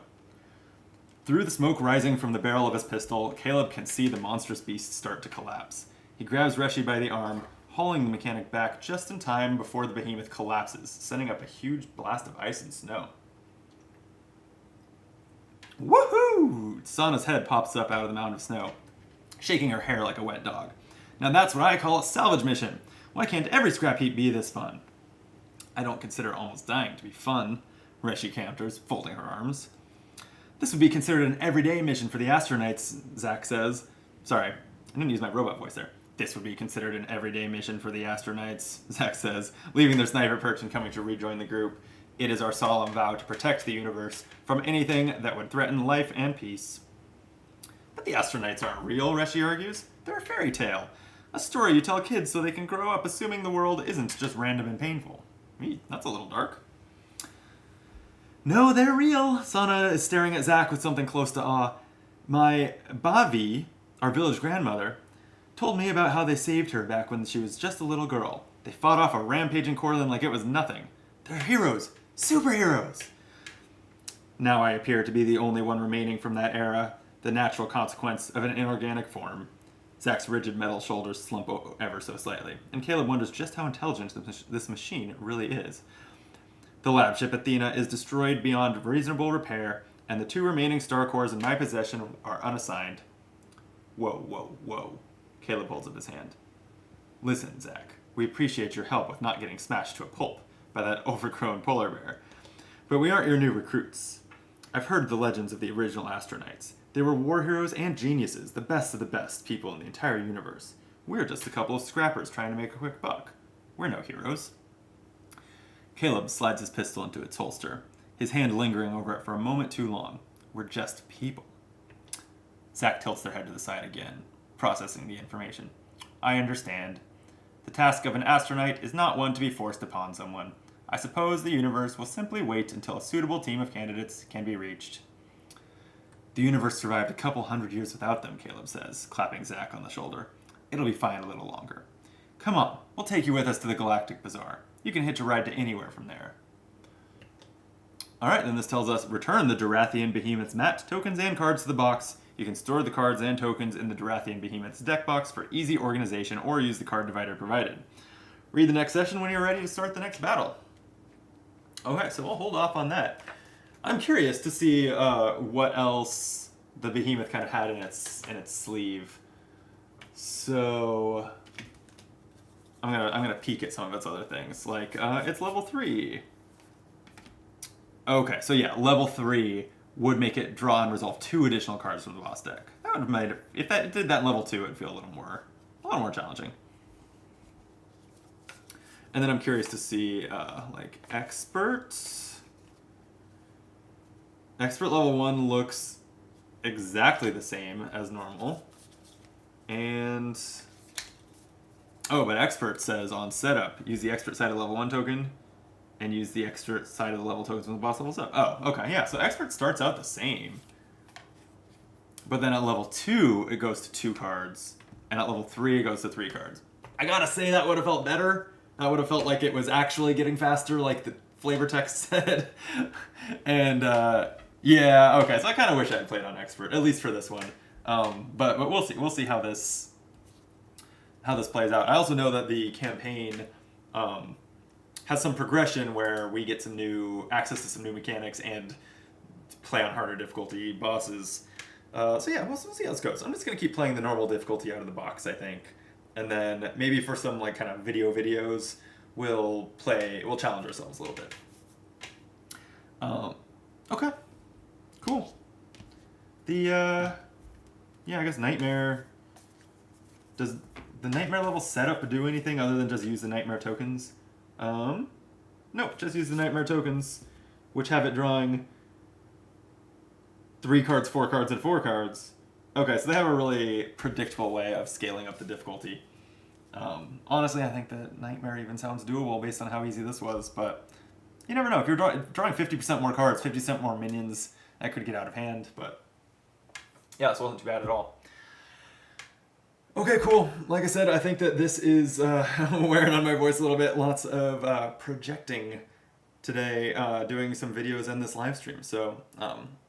Through the smoke rising from the barrel of his pistol, Caleb can see the monstrous beast start to collapse. He grabs Reshi by the arm, hauling the mechanic back just in time before the behemoth collapses, sending up a huge blast of ice and snow. Woohoo! Sana's head pops up out of the mound of snow, shaking her hair like a wet dog. Now that's what I call a salvage mission. Why can't every scrap heap be this fun? I don't consider almost dying to be fun, Reshi counters, folding her arms. This would be considered an everyday mission for the Astro Knights, Zach says. Sorry, I didn't use my robot voice there. This would be considered an everyday mission for the Astro Knights, Zach says, leaving their sniper perch and coming to rejoin the group. It is our solemn vow to protect the universe from anything that would threaten life and peace. But the Astro Knights aren't real, Reshi argues. They're a fairy tale. A story you tell kids so they can grow up assuming the world isn't just random and painful. That's a little dark. No, they're real. Sana is staring at Zach with something close to awe. My Bavi, our village grandmother, told me about how they saved her back when she was just a little girl. They fought off a rampaging Corlin like it was nothing. They're heroes. Superheroes. Now I appear to be the only one remaining from that era, the natural consequence of an inorganic form. Zach's rigid metal shoulders slump ever so slightly, and Caleb wonders just how intelligent this machine really is. The lab ship Athena is destroyed beyond reasonable repair, and the 2 remaining star cores in my possession are unassigned. Whoa, whoa, whoa. Caleb holds up his hand. Listen, Zach, we appreciate your help with not getting smashed to a pulp by that overgrown polar bear, but we aren't your new recruits. I've heard the legends of the original Astro Knights. They were war heroes and geniuses, the best of the best people in the entire universe. We're just a couple of scrappers trying to make a quick buck. We're no heroes. Caleb slides his pistol into its holster, his hand lingering over it for a moment too long. We're just people. Zach tilts their head to the side again, processing the information. I understand. The task of an Astro Knight is not one to be forced upon someone. I suppose the universe will simply wait until a suitable team of candidates can be reached. The universe survived a couple hundred years without them, Caleb says, clapping Zach on the shoulder. It'll be fine a little longer. Come on, we'll take you with us to the Galactic Bazaar. You can hitch a ride to anywhere from there. Alright, then this tells us, return the Durathian Behemoth's mat, tokens, and cards to the box. You can store the cards and tokens in the Durathian Behemoth's deck box for easy organization or use the card divider provided. Read the next session when you're ready to start the next battle. Okay, so we'll hold off on that. I'm curious to see what else the Behemoth kind of had in its sleeve. So I'm gonna peek at some of its other things. Like it's level 3. Okay, so yeah, level 3 would make it draw and resolve 2 additional cards from the boss deck. That would have made it, if that did that in level 2, it'd feel a little more challenging. And then I'm curious to see like Expert. Expert level 1 looks exactly the same as normal. And oh, but Expert says on setup, use the Expert side of level 1 token and use the Expert side of the level tokens when the boss levels up. Oh, okay, yeah, so Expert starts out the same. But then at level 2, it goes to 2 cards. And at level 3, it goes to 3 cards. I gotta say that would have felt better. That would have felt like it was actually getting faster, like the flavor text said. And yeah, okay, so I kind of wish I had played on Expert, at least for this one. But we'll see. We'll see how this plays out. I also know that the campaign has some progression where we get some access to some new mechanics and play on harder difficulty bosses. So yeah, we'll see how this goes. I'm just gonna keep playing the normal difficulty out of the box, I think, and then maybe for some like kind of videos, we'll challenge ourselves a little bit. Okay, cool. Yeah, I guess Nightmare. Does the Nightmare level setup do anything other than just use the Nightmare tokens? Nope, just use the Nightmare tokens, which have it drawing 3 cards, 4 cards, and 4 cards. Okay, so they have a really predictable way of scaling up the difficulty. Honestly, I think that Nightmare even sounds doable based on how easy this was, but you never know. If you're drawing 50% more cards, 50% more minions, that could get out of hand, but yeah, this wasn't too bad at all. Okay, cool. Like I said, I think that this is wearing on my voice a little bit. Lots of projecting today, doing some videos and this live stream. So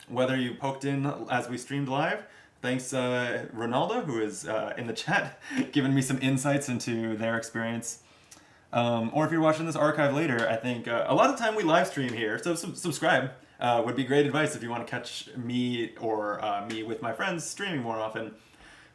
whether you poked in as we streamed live, thanks Ronaldo, who is in the chat, giving me some insights into their experience. Or if you're watching this archive later, I think a lot of the time we live stream here, so subscribe would be great advice if you want to catch me or me with my friends streaming more often.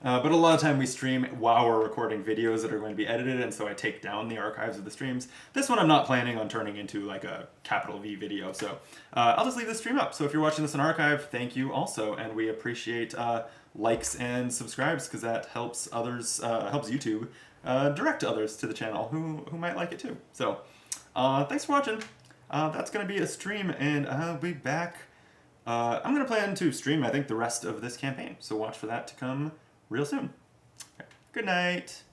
But a lot of time we stream while we're recording videos that are going to be edited, and so I take down the archives of the streams. This one I'm not planning on turning into like a capital V video, so I'll just leave the stream up. So if you're watching this in archive, thank you also, and we appreciate likes and subscribes because that helps others, helps YouTube direct others to the channel who might like it too. So thanks for watching. That's going to be a stream, and I'll be back. I'm going to plan to stream, I think, the rest of this campaign, so watch for that to come real soon. Okay. Good night.